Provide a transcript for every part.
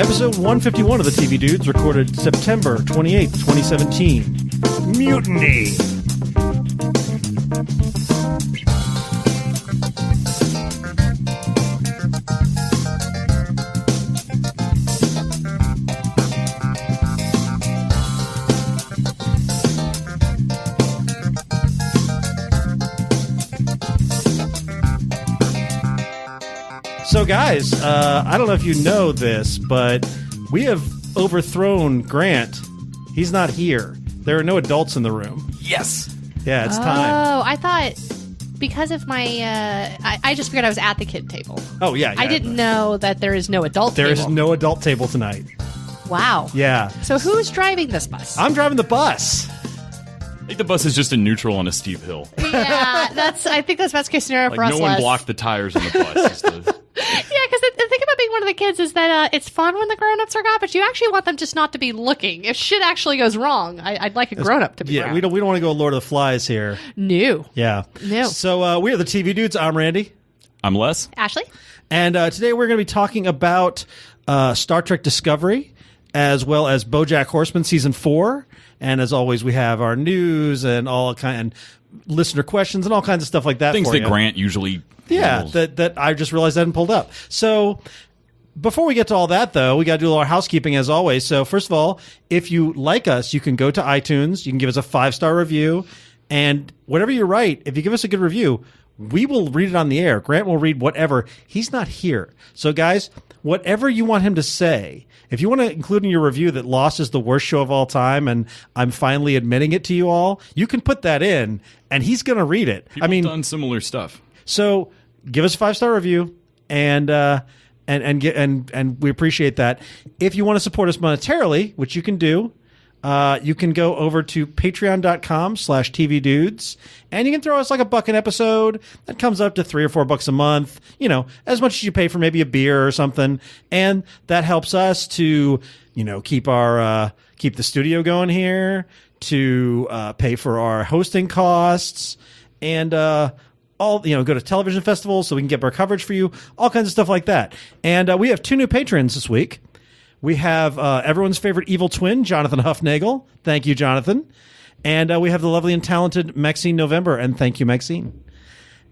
Episode 151 of the TV Dudes, recorded September 28th, 2017. Mutiny! So guys, I don't know if you know this, but we have overthrown Grant. He's not here. There are no adults in the room. Yes. Yeah, it's time. Oh, I thought because of my... I just figured I was at the kid table. Oh, yeah. I didn't know that there is no adult table. There is no adult table tonight. Wow. Yeah. So who's driving this bus? I'm driving the bus. I think the bus is just in neutral on a steep hill. Yeah, I think that's best case scenario Like for us. no one blocked the tires on the bus. Yeah, because the thing about being one of the kids is that it's fun when the grown-ups are gone, but you actually want them just not to be looking. If shit actually goes wrong, I'd like a grown-up to be around. We don't want to go Lord of the Flies here. No. Yeah. No. So we are the TV Dudes. I'm Randy. I'm Les. Ashley? And today we're going to be talking about Star Trek Discovery, as well as BoJack Horseman Season 4. And as always, we have our news and and listener questions and all kinds of stuff like that. Things for that you. Grant usually handles. that I just realized I hadn't pulled up. So before we get to all that, though, we got to do a little housekeeping as always. So first of all, if you like us, you can go to iTunes. You can give us a 5-star review. And whatever you write, if you give us a good review, we will read it on the air. Grant will read whatever. He's not here. So guys, whatever you want him to say, if you want to include in your review that Lost is the worst show of all time and I'm finally admitting it to you all, you can put that in and he's going to read it. People have done similar stuff. So give us a 5-star review and we appreciate that. If you want to support us monetarily, which you can do, you can go over to patreon.com/tvdudes and you can throw us like $1 an episode. That comes up to $3 or $4 a month, as much as you pay for maybe a beer or something. And that helps us to, keep the studio going here, to pay for our hosting costs and, go to television festivals so we can get our coverage for you, all kinds of stuff like that. And we have 2 new patrons this week. We have everyone's favorite evil twin, Jonathan Huffnagel. Thank you, Jonathan. And we have the lovely and talented Maxine November, and thank you, Maxine.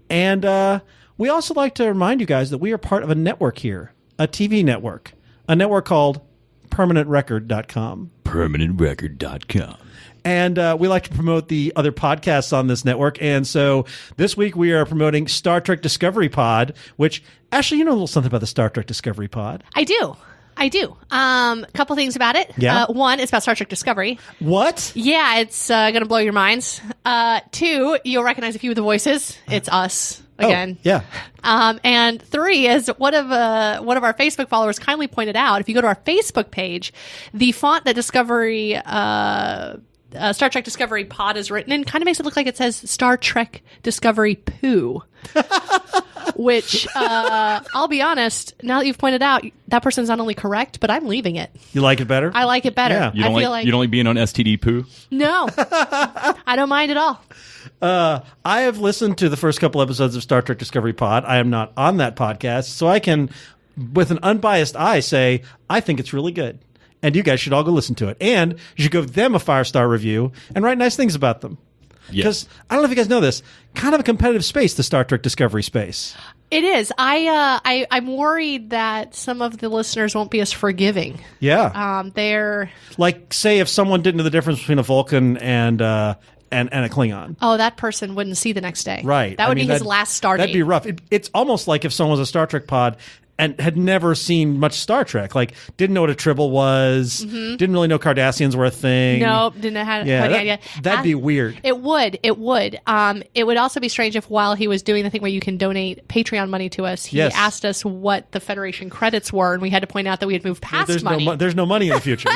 And we also like to remind you guys that we are part of a network here, a TV network, a network called PermanentRecord.com. PermanentRecord.com. And we like to promote the other podcasts on this network. And so this week we are promoting Star Trek Discovery Pod, which, Ashley, you know a little something about the Star Trek Discovery Pod. I do. A couple things about it. Yeah. 1, it's about Star Trek Discovery. What? Yeah, it's going to blow your minds. 2, you'll recognize a few of the voices. It's us again. Oh, yeah. And 3 is one of our Facebook followers kindly pointed out. If you go to our Facebook page, the font that Star Trek Discovery Pod is written in kind of makes it look like it says Star Trek Discovery Poo. Which, I'll be honest, now that you've pointed out, that person's not only correct, but I'm leaving it. You like it better? I like it better. Yeah. You don't like being on STD poo? No. I don't mind at all. I have listened to the first couple episodes of Star Trek Discovery Pod. I am not on that podcast, so I can, with an unbiased eye, say, I think it's really good. And you guys should all go listen to it. And you should give them a 5-star review and write nice things about them. Because I don't know if you guys know this, kind of a competitive space, the Star Trek Discovery space. It is. I'm worried that some of the listeners won't be as forgiving. Yeah. They're like, say, if someone didn't know the difference between a Vulcan and a Klingon. Oh, that person wouldn't see the next day. Right. That would be his last Stardate. That'd be rough. It's almost like if someone was a Star Trek pod and had never seen much Star Trek, like didn't know what a Tribble was, didn't really know Cardassians were a thing. Nope, didn't have any idea. That'd be weird. It would. It would also be strange if while he was doing the thing where you can donate Patreon money to us, he asked us what the Federation credits were, and we had to point out that we had moved past money. There's no money in the future.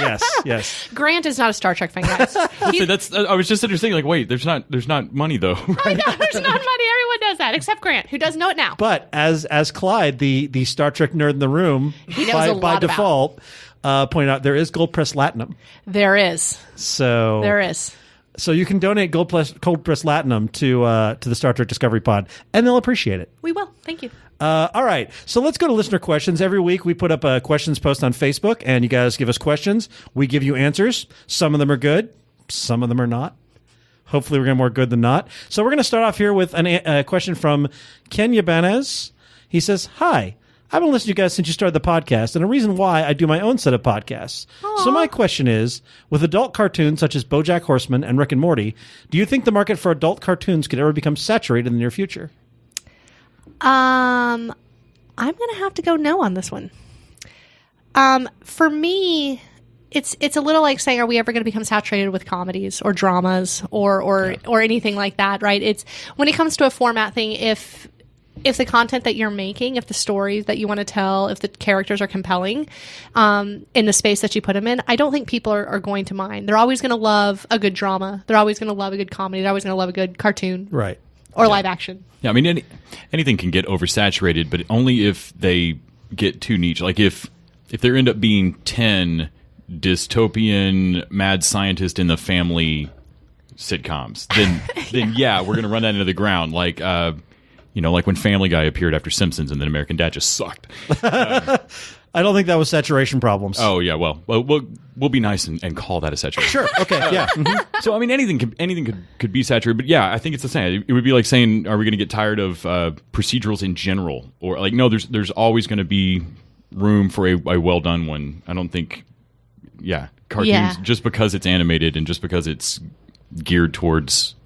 Yes. Grant is not a Star Trek fan, guys. I was just interested, like, wait, there's not money though. I know, there's not money. Everyone does that, except Grant, who doesn't know it now. But as Clyde, the Star Trek nerd in the room, he knows a lot by default, pointed out there is gold press latinum. There is. So there is. So you can donate cold press latinum to the Star Trek Discovery Pod, and they'll appreciate it. We will. Thank you. All right. So let's go to listener questions. Every week we put up a questions post on Facebook, and you guys give us questions. We give you answers. Some of them are good. Some of them are not. Hopefully we're going to more good than not. So we're going to start off here with a question from Ken Yabanez. He says, hi. I've been listening to you guys since you started the podcast, and a reason why I do my own set of podcasts. Aww. So my question is, with adult cartoons such as BoJack Horseman and Rick and Morty, do you think the market for adult cartoons could ever become saturated in the near future? I'm going to have to go no on this one. For me, it's a little like saying, are we ever going to become saturated with comedies or dramas or anything like that, right? It's when it comes to a format thing, if the content that you're making, if the stories that you want to tell, if the characters are compelling in the space that you put them in, I don't think people are going to mind. They're always going to love a good drama. They're always going to love a good comedy. They're always going to love a good cartoon. Right. Or live action. Yeah, I mean, anything can get oversaturated, but only if they get too niche. Like if there end up being 10 dystopian mad scientist in the family sitcoms, then yeah, we're going to run that into the ground. Like, like when Family Guy appeared after Simpsons and then American Dad just sucked. I don't think that was saturation problems. Oh yeah, well, we'll be nice and call that a saturation. Sure. Okay. Yeah. Mm-hmm. So I mean, anything could be saturated, but yeah, I think it's the same. It would be like saying, are we going to get tired of procedurals in general, or like no? There's always going to be room for a well done one. I don't think. Yeah, cartoons just because it's animated and just because it's geared towards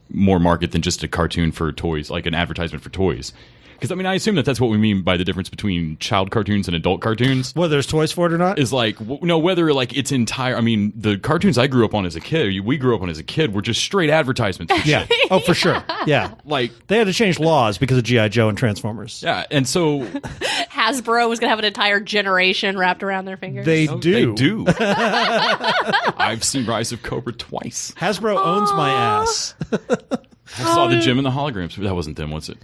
more market than just a cartoon for toys, like an advertisement for toys. Because, I mean, I assume that's what we mean by the difference between child cartoons and adult cartoons. Whether there's toys for it or not? Is like, whether like it's entire... I mean, the cartoons I grew up on as a kid, we grew up on as a kid, were just straight advertisements. For yeah. shit. Oh, for sure. Yeah. Like... They had to change laws because of G.I. Joe and Transformers. Yeah, and so... Hasbro was going to have an entire generation wrapped around their fingers. They do. They do. I've seen Rise of Cobra twice. Hasbro owns my ass. I saw the Gym and the Holograms. That wasn't them, was it?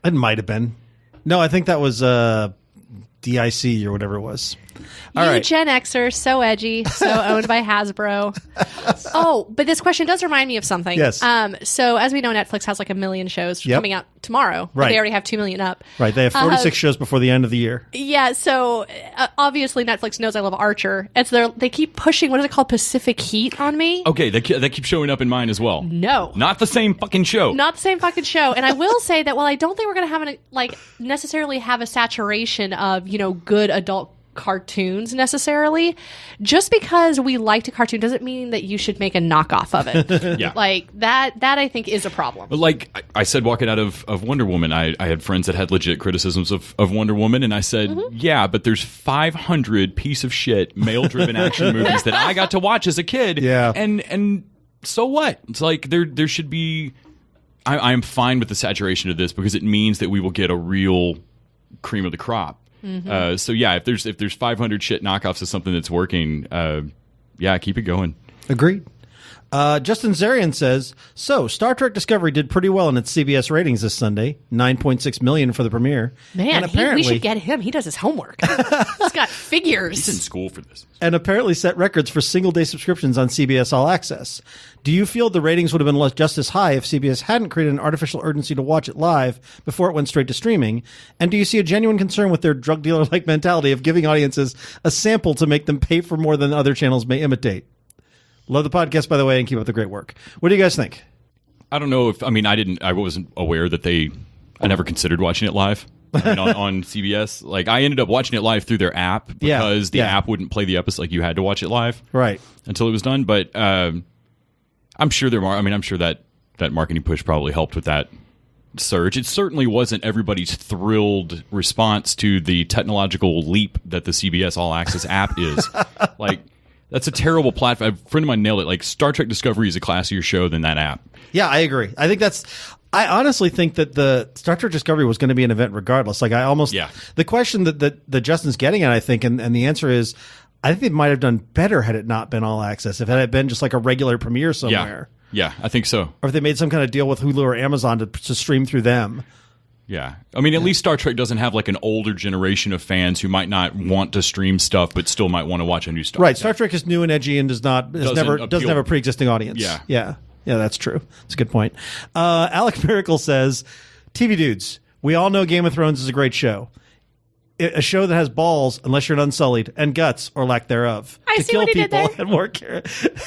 It might have been. No, I think that was DIC or whatever it was. All right. Gen Xer, so edgy, so owned by Hasbro. Oh, but this question does remind me of something. Yes. So as we know, Netflix has like 1 million shows coming out tomorrow. Right. They already have 2 million up. Right. They have 46 shows before the end of the year. Yeah. So obviously Netflix knows I love Archer. They keep pushing, what is it called? Pacific Heat on me. Okay. That keeps showing up in mine as well. No. Not the same fucking show. Not the same fucking show. And I will say that while I don't think we're going to have necessarily have a saturation of, good adult cartoons necessarily, just because we liked a cartoon doesn't mean that you should make a knockoff of it. Yeah. Like that I think is a problem. But like I said, walking out of Wonder Woman, I had friends that had legit criticisms of Wonder Woman, and I said, yeah, but there's 500 piece of shit male-driven action movies that I got to watch as a kid. Yeah. And so what? It's like there should be... I am fine with the saturation of this because it means that we will get a real cream of the crop. Mm-hmm. So yeah, if there's 500 shit knockoffs of something that's working, yeah, keep it going. Agreed. Justin Zarian says, so Star Trek Discovery did pretty well in its CBS ratings this Sunday, 9.6 million for the premiere. Man, we should get him. He does his homework. He's got figures. He's in school for this. And apparently set records for single-day subscriptions on CBS All Access. Do you feel the ratings would have been just as high if CBS hadn't created an artificial urgency to watch it live before it went straight to streaming? And do you see a genuine concern with their drug dealer-like mentality of giving audiences a sample to make them pay for more than other channels may imitate? Love the podcast, by the way, and keep up the great work. What do you guys think? I don't know I wasn't aware that I never considered watching it live. On CBS. Like, I ended up watching it live through their app because the app wouldn't play the episode. Like, you had to watch it live. Right. Until it was done. But I'm sure I'm sure that marketing push probably helped with that surge. It certainly wasn't everybody's thrilled response to the technological leap that the CBS All Access app is. Like, that's a terrible platform. A friend of mine nailed it. Like, Star Trek Discovery is a classier show than that app. Yeah, I agree. I honestly think that the Star Trek Discovery was going to be an event regardless. Like, the question that Justin's getting at, I think, and the answer is, I think they might have done better had it not been All Access, if it had been just like a regular premiere somewhere. Yeah, I think so. Or if they made some kind of deal with Hulu or Amazon to stream through them. Yeah. I mean, at least Star Trek doesn't have like an older generation of fans who might not want to stream stuff but still might want to watch a new Star Trek. Right. Star Trek is new and edgy and doesn't have a pre-existing audience. Yeah, that's true. That's a good point. Alec Miracle says, TV dudes, we all know Game of Thrones is a great show. A show that has balls, unless you're Unsullied, and guts, or lack thereof, to kill people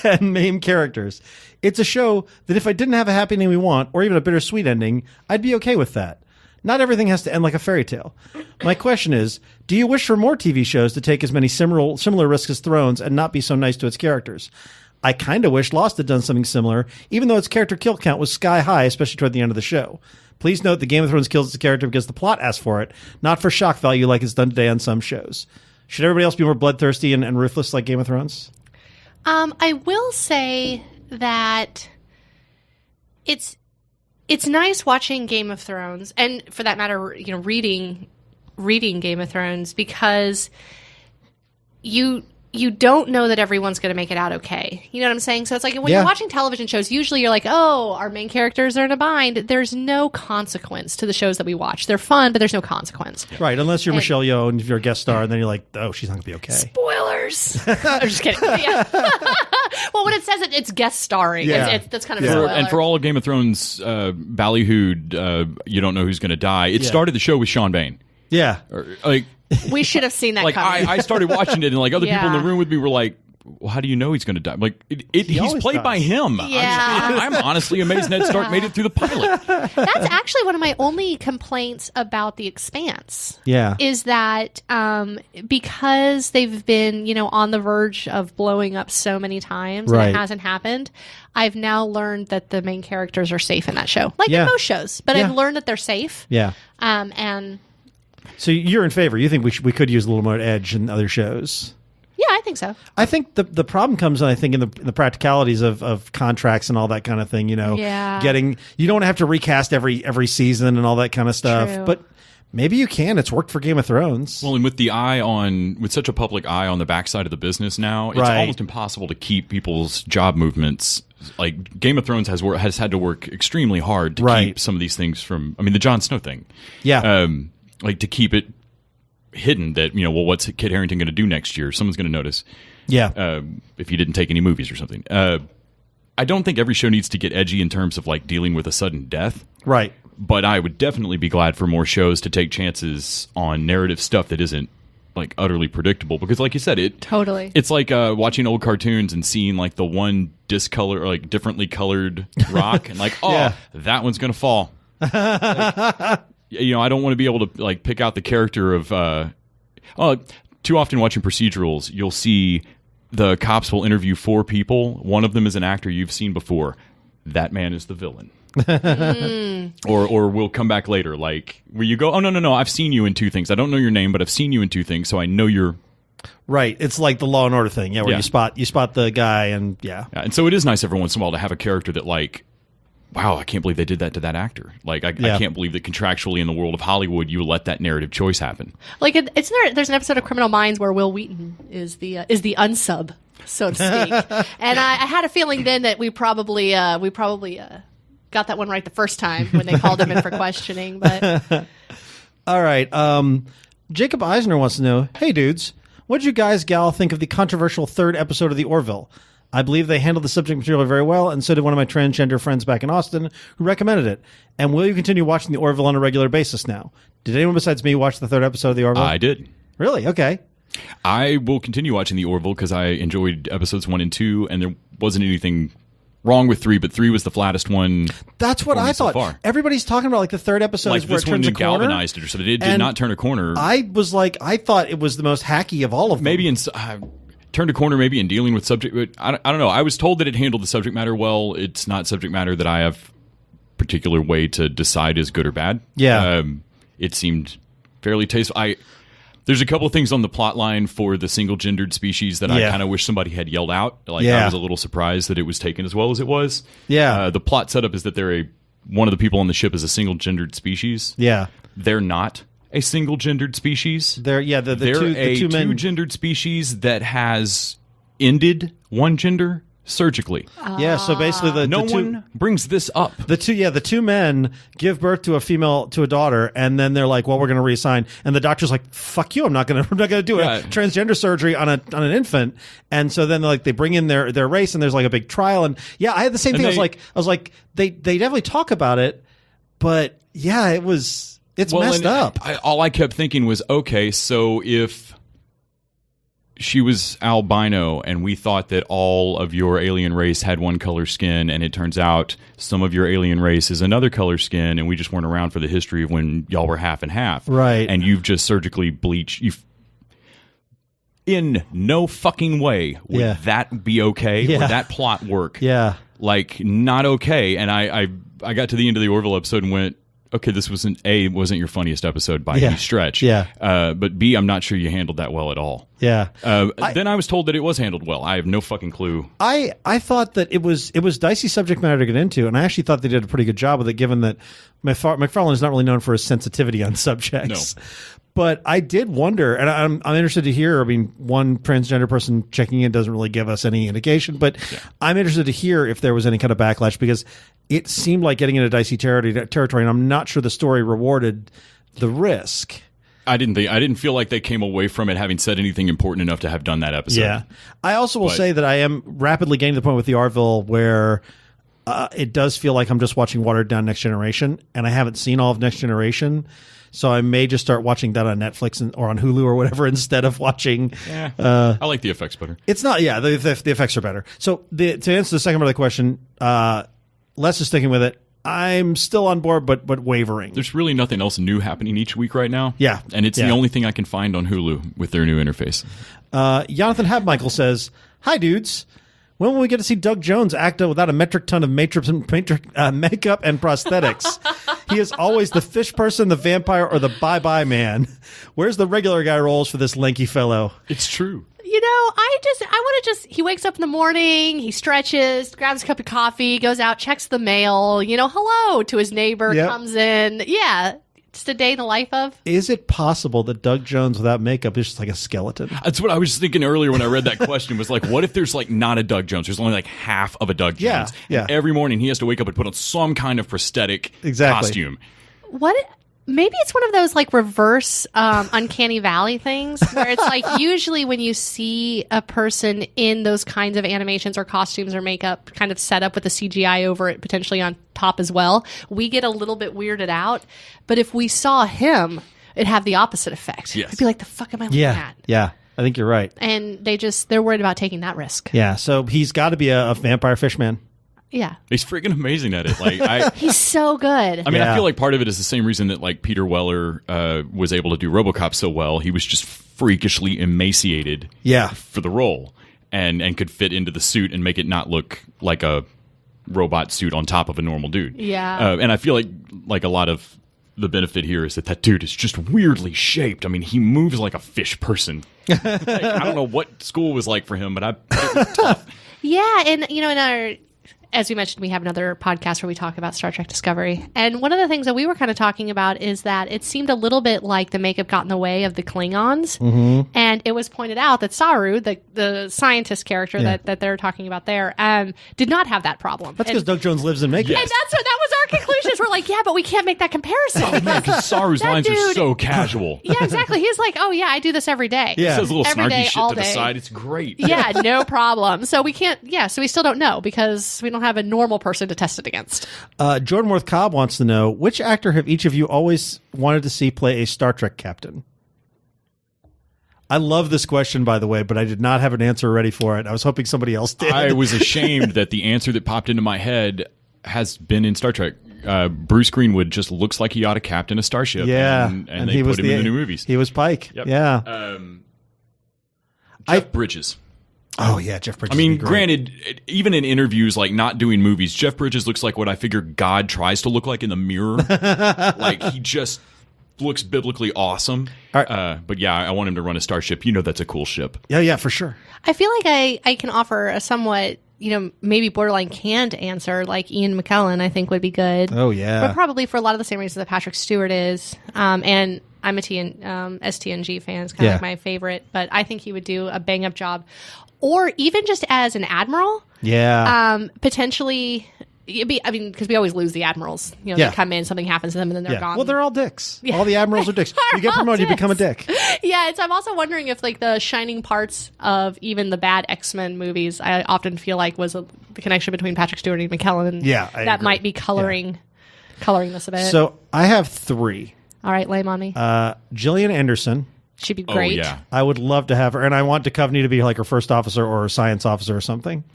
and maim characters. It's a show that if I didn't have a happy ending we want, or even a bittersweet ending, I'd be okay with that. Not everything has to end like a fairy tale. My question is, do you wish for more TV shows to take as many similar risks as Thrones and not be so nice to its characters? I kind of wish Lost had done something similar, even though its character kill count was sky high, especially toward the end of the show. Please note that Game of Thrones kills its character because the plot asks for it, not for shock value like it's done today on some shows. Should everybody else be more bloodthirsty and ruthless like Game of Thrones? I will say that it's nice watching Game of Thrones, and for that matter, reading Game of Thrones, because you don't know that everyone's going to make it out okay. You know what I'm saying? So it's like when you're watching television shows, usually you're like, oh, our main characters are in a bind. There's no consequence to the shows that we watch. They're fun, but there's no consequence. Right, unless you're Michelle Yeoh and if you're a guest star, and then you're like, oh, she's not going to be okay. Spoilers! I'm just kidding. Yeah. Well, when it says it's guest starring, that's kind of a spoiler. And for all of Game of Thrones ballyhooed, you don't know who's going to die. It started the show with Sean Bain. Yeah. We should have seen that coming. I started watching it, and like other people in the room with me were like, well, how do you know he's going to die? I'm like, he's played by him. Yeah. I'm honestly amazed Ned Stark made it through the pilot. That's actually one of my only complaints about The Expanse. Yeah. Is that because they've been, on the verge of blowing up so many times and it hasn't happened, I've now learned that the main characters are safe in that show. Like in most shows. But I've learned that they're safe. Yeah. And so you're in favor. You think we could use a little more edge in other shows? Yeah, I think so. I think the problem comes, I think, in the practicalities of contracts and all that kind of thing. You don't have to recast every season and all that kind of stuff. True. But maybe you can. It's worked for Game of Thrones. Well, and with such a public eye on the backside of the business now, it's almost impossible to keep people's job movements. Like Game of Thrones has had to work extremely hard to keep some of these things from. I mean, the Jon Snow thing. Yeah. To keep it hidden that, what's Kit Harington going to do next year? Someone's going to notice. Yeah. If you didn't take any movies or something. I don't think every show needs to get edgy in terms of like dealing with a sudden death. Right. But I would definitely be glad for more shows to take chances on narrative stuff that isn't like utterly predictable, because like you said, it's like watching old cartoons and seeing like the one discolor or like differently colored rock and like, that one's going to fall. I don't want to be able to like pick out the character of. Too often watching procedurals, you'll see the cops will interview 4 people. One of them is an actor you've seen before. That man is the villain. Or we'll come back later, like where you go, oh no, I've seen you in 2 things. I don't know your name, but I've seen you in 2 things, so I know you're. Right, it's like the Law and Order thing, where you spot the guy, and and so it is nice every once in a while to have a character that like. Wow, I can't believe they did that to that actor. Like, I can't believe that contractually in the world of Hollywood, you let that narrative choice happen. Like, there's an episode of Criminal Minds where Will Wheaton is the unsub, so to speak. And I had a feeling then that we probably got that one right the first time when they called him in for questioning. But all right, Jacob Eisner wants to know, hey dudes, what did you guys gal think of the controversial 3rd episode of The Orville? I believe they handled the subject material very well, and so did one of my transgender friends back in Austin who recommended it. And will you continue watching The Orville on a regular basis now? Did anyone besides me watch the 3rd episode of The Orville? I did. Really? Okay. I will continue watching The Orville because I enjoyed episodes 1 and 2, and there wasn't anything wrong with 3, but 3 was the flattest one. That's what I thought. So everybody's talking about like the 3rd episode like is where this it turns one a corner. Galvanized it or something. It did not turn a corner. I was like, I thought it was the most hacky of all of them. Maybe turned a corner maybe in dealing with subject, but I don't know. I was told that it handled the subject matter well. It's not subject matter that I have particular way to decide is good or bad. Yeah. It seemed fairly tasteful. There's a couple of things on the plot line for the single-gendered species that I kind of wish somebody had yelled out. Like I was a little surprised that it was taken as well as it was. Yeah. The plot setup is that one of the people on the ship is a single-gendered species. Yeah. They're not a single-gendered species. They're a two-gendered species that has ended one gender. surgically. Yeah, so basically No one brings this up. The two men give birth to a daughter, and then they're like, "Well, we're going to reassign." And the doctor's like, "Fuck you! I'm not going to do a transgender surgery on an infant." And so then they bring in their race, and there's like a big trial. And yeah, I had the same thing. I was like, they definitely talk about it, but yeah, it's messed up. All I kept thinking was, okay, so if she was albino and we thought that all of your alien race had one color skin, and it turns out some of your alien race is another color skin, and we just weren't around for the history of when y'all were half and half. Right. And you've just surgically bleached. In no fucking way would that be okay? Would that plot work? Yeah. Like, not okay. And I got to the end of the Orville episode and went, okay, this wasn't your funniest episode by any stretch. Yeah. But B, I'm not sure you handled that well at all. Yeah. Then I was told that it was handled well. I have no fucking clue. I thought that it was dicey subject matter to get into, and I actually thought they did a pretty good job with it, given that McFarlane is not really known for his sensitivity on subjects. No. But I did wonder, and I'm interested to hear. I mean, one transgender person checking in doesn't really give us any indication, but I'm interested to hear if there was any kind of backlash, because it seemed like getting into dicey territory, and I'm not sure the story rewarded the risk. I didn't feel like they came away from it having said anything important enough to have done that episode. Yeah, I also will say that I am rapidly getting to the point with the Orville where it does feel like I'm just watching watered down Next Generation, and I haven't seen all of Next Generation. So I may just start watching that on Netflix or on Hulu or whatever instead of watching. I like the effects better. It's not. Yeah, the effects are better. So to answer the second part of the question, Les is sticking with it. I'm still on board, but wavering. There's really nothing else new happening each week right now. Yeah, and it's the only thing I can find on Hulu with their new interface. Jonathan Habmichael says, "Hi, dudes. When will we get to see Doug Jones act without a metric ton of makeup and prosthetics? He is always the fish person, the vampire, or the bye-bye man. Where's the regular guy roles for this lanky fellow?" It's true. You know, I want to he wakes up in the morning, he stretches, grabs a cup of coffee, goes out, checks the mail, hello to his neighbor, comes in. Yeah. Just a day in the life of. Is it possible that Doug Jones without makeup is just like a skeleton? That's what I was thinking earlier when I read that question. Was like, what if there's like not a Doug Jones? There's only like half of a Doug Jones. Yeah. And every morning he has to wake up and put on some kind of prosthetic costume. What? Maybe it's one of those like reverse uncanny valley things where it's like usually when you see a person in those kinds of animations or costumes or makeup kind of set up with the CGI over it potentially on top as well, we get a little bit weirded out. But if we saw him, it'd have the opposite effect. Yes. It'd be like, the fuck am I looking at? Yeah, I think you're right. And they're worried about taking that risk. Yeah, so he's got to be a vampire fishman. Yeah. He's freaking amazing at it. Like he's so good. I mean, I feel like part of it is the same reason that like Peter Weller was able to do RoboCop so well. He was just freakishly emaciated for the role and could fit into the suit and make it not look like a robot suit on top of a normal dude. Yeah. And I feel like a lot of the benefit here is that dude is just weirdly shaped. I mean, he moves like a fish person. Like, I don't know what school was like for him, but it was tough. Yeah, and in our as we mentioned, we have another podcast where we talk about Star Trek Discovery. And one of the things that we were kind of talking about is that it seemed a little bit like the makeup got in the way of the Klingons. Mm-hmm. And it was pointed out that Saru, the scientist character that they're talking about there, did not have that problem. That's because Doug Jones lives in makeup. Yes. And that was our conclusion. We're like, yeah, but we can't make that comparison. Oh, man, because Saru's lines are so casual. Yeah, exactly. He's like, oh, yeah, I do this every day. Yeah. He says a little every snarky day, shit to the side. It's great. Yeah, no problem. So we can't, so we still don't know because we don't have a normal person to test it against. Jordan Worth Cobb wants to know, which actor have each of you always wanted to see play a Star Trek captain? I love this question, by the way, but I did not have an answer ready for it. I was hoping somebody else did. I was ashamed that the answer that popped into my head has been in Star Trek. Bruce Greenwood just looks like he ought to captain a starship. Yeah. And they put him in the new movies. He was Pike. Yep. Yeah. Jeff Bridges. Oh, yeah, Jeff Bridges. I mean, granted, even in interviews, like not doing movies, Jeff Bridges looks like what I figure God tries to look like in the mirror. Like, he just looks biblically awesome. Right. But yeah, I want him to run a starship. That's a cool ship. Yeah, for sure. I feel like I can offer a somewhat, maybe borderline canned answer, like Ian McKellen, I think would be good. Oh, yeah. But probably for a lot of the same reasons that Patrick Stewart is. And I'm a STNG fan. It's kind of like my favorite, but I think he would do a bang-up job. or even just as an admiral. Yeah. Potentially. Because we always lose the admirals. You know, Yeah. they come in, something happens to them, and then they're gone. Well, they're all dicks. All the admirals are dicks. You get promoted, you become a dick. Yeah, I'm also wondering if like the shining parts of even the bad X-Men movies, I often feel like was the connection between Patrick Stewart and Ian McKellen. And Yeah, I that agree. might be coloring this a bit. So I have 3. All right, lay 'em on me. Gillian Anderson. She'd be Oh, great. yeah. I would love to have her, and I want Duchovny to be like her first officer or a science officer or something.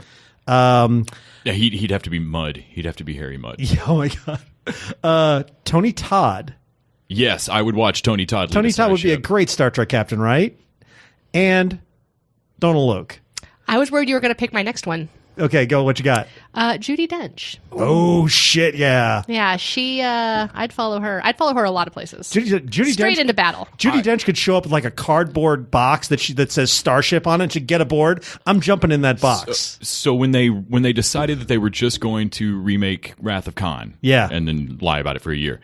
Yeah, he'd have to be Mud. He'd have to be Harry Mudd. Oh my god. Tony Todd. Yes, I would watch Tony Todd. lead Tony a Todd would be a starship. great Star Trek captain, right? And Donald Logue. I was worried you were going to pick my next one. Okay, go. What you got? Judi Dench. Oh shit! Yeah. Yeah, she. I'd follow her. I'd follow her a lot of places. Judi Straight Dench, into battle. Judi Dench could show up with like a cardboard box that says Starship on it. She'd get aboard. I'm jumping in that box. So when they decided that they were just going to remake Wrath of Khan, Yeah. and then lie about it for a year,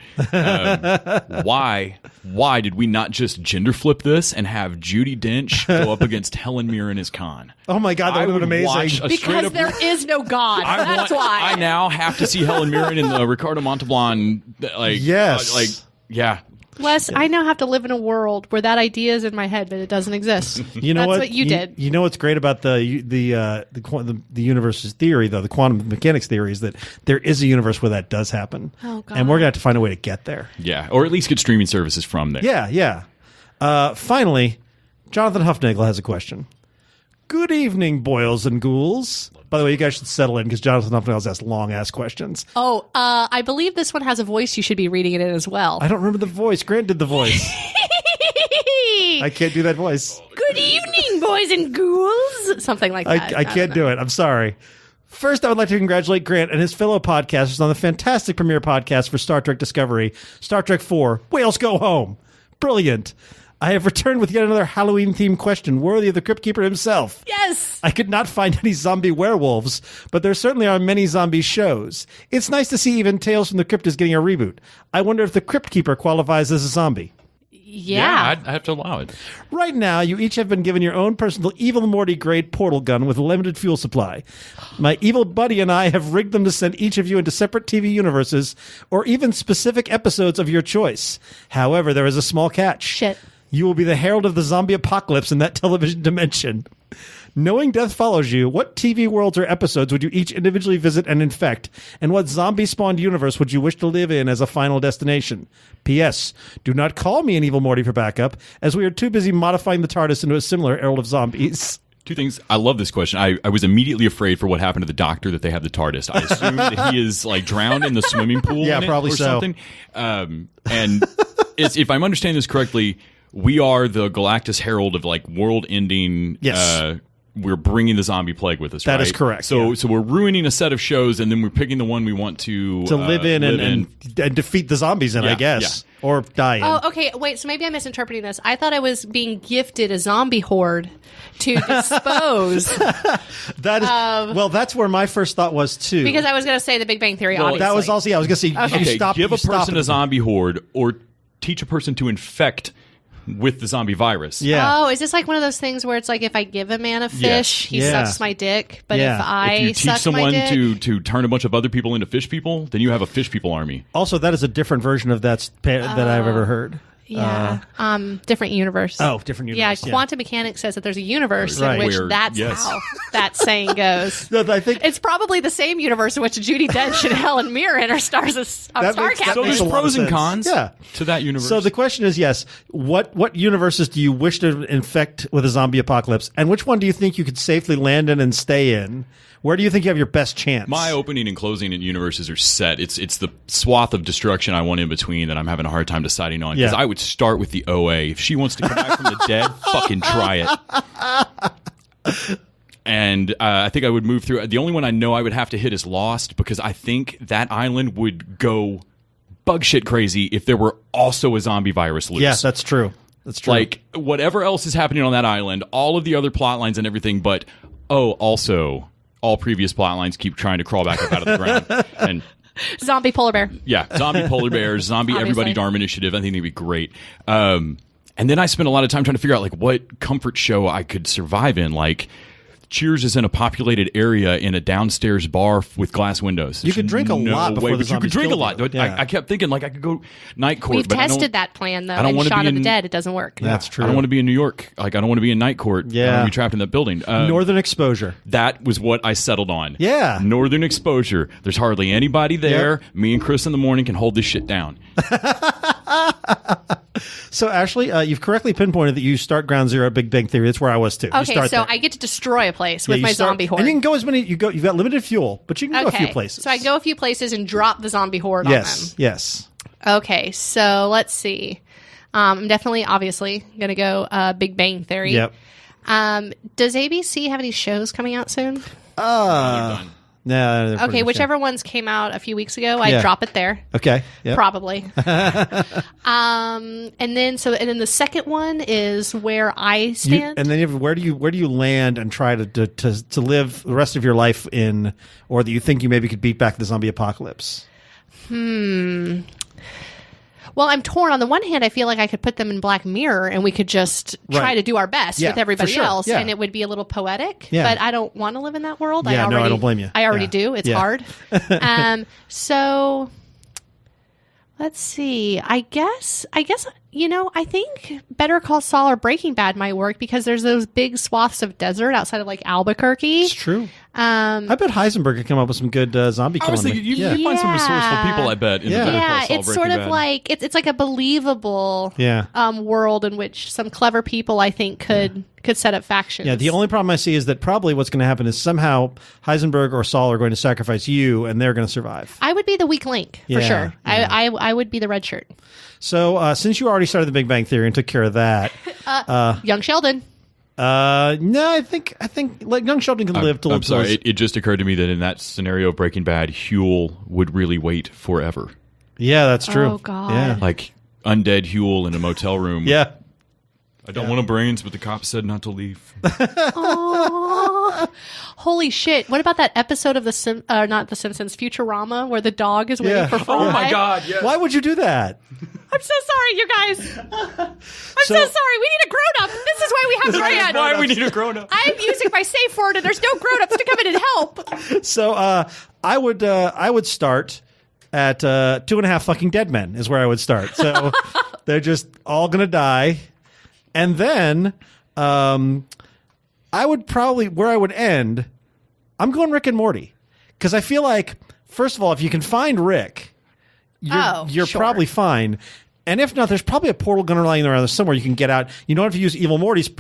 why did we not just gender flip this and have Judi Dench go up against Helen Mirren as Khan? Oh my god, that would have been watch amazing. a straight Because up- there is no God. That's why. I now have to see Helen Mirren in the Ricardo Montalban. Like Yes. yeah. Wes, I now have to live in a world where that idea is in my head, but it doesn't exist. You know That's what you did. You know what's great about the universe's theory, though, the quantum mechanics theory, is that there is a universe where that does happen. Oh, God. And we're gonna have to find a way to get there. Yeah, or at least get streaming services from there. Yeah. Finally, Jonathan Huffnagel has a question. Good evening, boils and ghouls. By the way, you guys should settle in because Jonathan Huffnagel asks long-ass questions. Oh, I believe this one has a voice. You should be reading it in as well. I don't remember the voice. Grant did the voice. I can't do that voice. Good evening, boys and ghouls. Something like that. I can't do it. I'm sorry. First, I would like to congratulate Grant and his fellow podcasters on the fantastic premiere podcast for Star Trek Discovery, Star Trek 4, Whales Go Home. Brilliant. I have returned with yet another Halloween-themed question worthy of the Crypt Keeper himself. Yes. I could not find any zombie werewolves, but there certainly are many zombie shows. It's nice to see even Tales from the Crypt is getting a reboot. I wonder if the Crypt Keeper qualifies as a zombie. Yeah. I'd have to allow it. Right now, you each have been given your own personal Evil Morty grade portal gun with a limited fuel supply. My evil buddy and I have rigged them to send each of you into separate TV universes or even specific episodes of your choice. However, there is a small catch. Shit. You will be the herald of the zombie apocalypse in that television dimension. Knowing death follows you, what TV worlds or episodes would you each individually visit and infect? And what zombie-spawned universe would you wish to live in as a final destination? P.S. Do not call me an Evil Morty for backup, as we are too busy modifying the TARDIS into a similar herald of zombies. Two things. I love this question. I was immediately afraid for what happened to the doctor that they have the TARDIS. I assume that he is like drowned in the swimming pool. Yeah, in it probably or so. something. And if I'm understanding this correctly, we are the Galactus Herald of like world-ending. Yes. We're bringing the zombie plague with us. That right? is correct, So, yeah. so we're ruining a set of shows, and then we're picking the one we want to Live in and defeat the zombies in, I Yeah, guess. Or die in. Oh, okay. Wait. So maybe I'm misinterpreting this. I thought I was being gifted a zombie horde to dispose That is, well, that's where my first thought was, too. because I was going to say The Big Bang Theory. Obviously, that was also, I was going to say, you Okay, stop. give you a stop person it. a zombie horde, or teach a person to infect with the zombie virus. Yeah. Oh, is this like one of those things where it's like if I give a man a fish, he Yeah. sucks my dick, but Yeah. if I If you teach suck someone my dick, to turn a bunch of other people into fish people, then you have a fish people army. Also, that is a different version of that I've ever heard. yeah, different universe. Oh, different universe. Yeah, quantum mechanics says that there's a universe Right. in which Where- that's yes. how that saying goes. No, I think It's probably the same universe in which Judi Dench and Helen Mirren are stars of That Star makes- that So makes there's a lot of pros and sense. cons Yeah. to that universe. so. The question is, yes, what universes do you wish to infect with a zombie apocalypse, and which one do you think you could safely land in and stay in? Where do you think you have your best chance? My opening and closing in universes are set. It's the swath of destruction I want in between that I'm having a hard time deciding on. Because Yeah. I would start with the OA. If she wants to come back from the dead, fucking try it. And I think I would move through. The only one I know I would have to hit is Lost, because I think that island would go bug shit crazy if there were also a zombie virus loose. Yes, that's true. That's true. Like, whatever else is happening on that island, all of the other plot lines and everything, but, also, all previous plot lines keep trying to crawl back up out of the ground. And, Zombie polar bear. yeah, zombie polar bears, zombie Obviously. everybody Dharma initiative, I think it'd be great. And then I spent a lot of time trying to figure out, like, what comfort show I could survive in. Like, Cheers is in a populated area in a downstairs bar with glass windows. You could drink a lot before the but you zombies could drink a killed lot. you. Yeah. I kept thinking like I could go night court. We've but tested that plan though. I don't in wanna Shaun be of the in- Dead, it doesn't work. That's true. I don't want to be in New York. Like I don't want to be in night court. I Yeah. want to be trapped in that building. Northern exposure. That was what I settled on. Yeah. Northern exposure. There's hardly anybody there. Yep. Me and Chris in the morning can hold this shit down. So, Ashley, you've correctly pinpointed that you start ground zero at Big Bang Theory. That's where I was too. You Okay, start so there. I get to destroy a place with You my start- zombie horde. and you can go as many. You've got limited fuel, but you can go a few Okay, places. so I go a few places and drop the zombie horde Yes, yes. on them. Okay, so let's see. I'm definitely, obviously, going to go Big Bang Theory. Yep. Does ABC have any shows coming out soon? Done. No. Okay, whichever ones came out a few weeks ago, I Yeah. drop it there. Okay. Yep. Probably. and then the second one is where I stand. And then where do you land and try to live the rest of your life in, or that you think you maybe could beat back the zombie apocalypse? Well, I'm torn. On the one hand, I feel like I could put them in Black Mirror and we could just try Right. to do our best Yeah, with everybody for sure. else, Yeah. and it would be a little poetic. Yeah. But I don't want to live in that world. Yeah, no, I don't blame you. I already Yeah. do. It's Yeah. hard. So let's see. I guess I think Better Call Saul or Breaking Bad might work because there's those big swaths of desert outside of like Albuquerque. It's true. I bet Heisenberg could come up with some good zombie I killing. was thinking you find some resourceful people. I bet. In Yeah. the Better Call Yeah, Saul, it's Breaking sort of Bad. like it's like a believable Yeah. world in which some clever people I think could set up factions. Yeah, the only problem I see is that probably what's going to happen is somehow Heisenberg or Saul are going to sacrifice you, and they're going to survive. I would be the weak link for Yeah, sure. yeah. I would be the red shirt. So, since you already started the Big Bang Theory and took care of that, Young Sheldon. no, I think like young Sheldon can live till I'm sorry. It just occurred to me that in that scenario of Breaking Bad, Huel would really wait forever. Yeah, that's true. Oh, God. Yeah. Like undead Huel in a motel room. Yeah. I don't want a brains, but the cop said not to leave. Aw. Holy shit! What about that episode of not the Simpsons, Futurama, where the dog is waiting Yeah. for Fry? Oh my God! Yes. Why would you do that? I'm so sorry, you guys. I'm so sorry. We need a grown up. This is why we have Grant. Why we need a grown up? I'm using my safe word, and there's no grown ups to come in and help. So, I would start at 2.5 fucking dead men is where I would start. So they're just all gonna die, and then I would probably where I would end. I'm going Rick and Morty because I feel like first of all, if you can find Rick, you're sure. probably fine. And if not, there's probably a portal gun lying around there somewhere you can get out. You don't have to use Evil Morty's,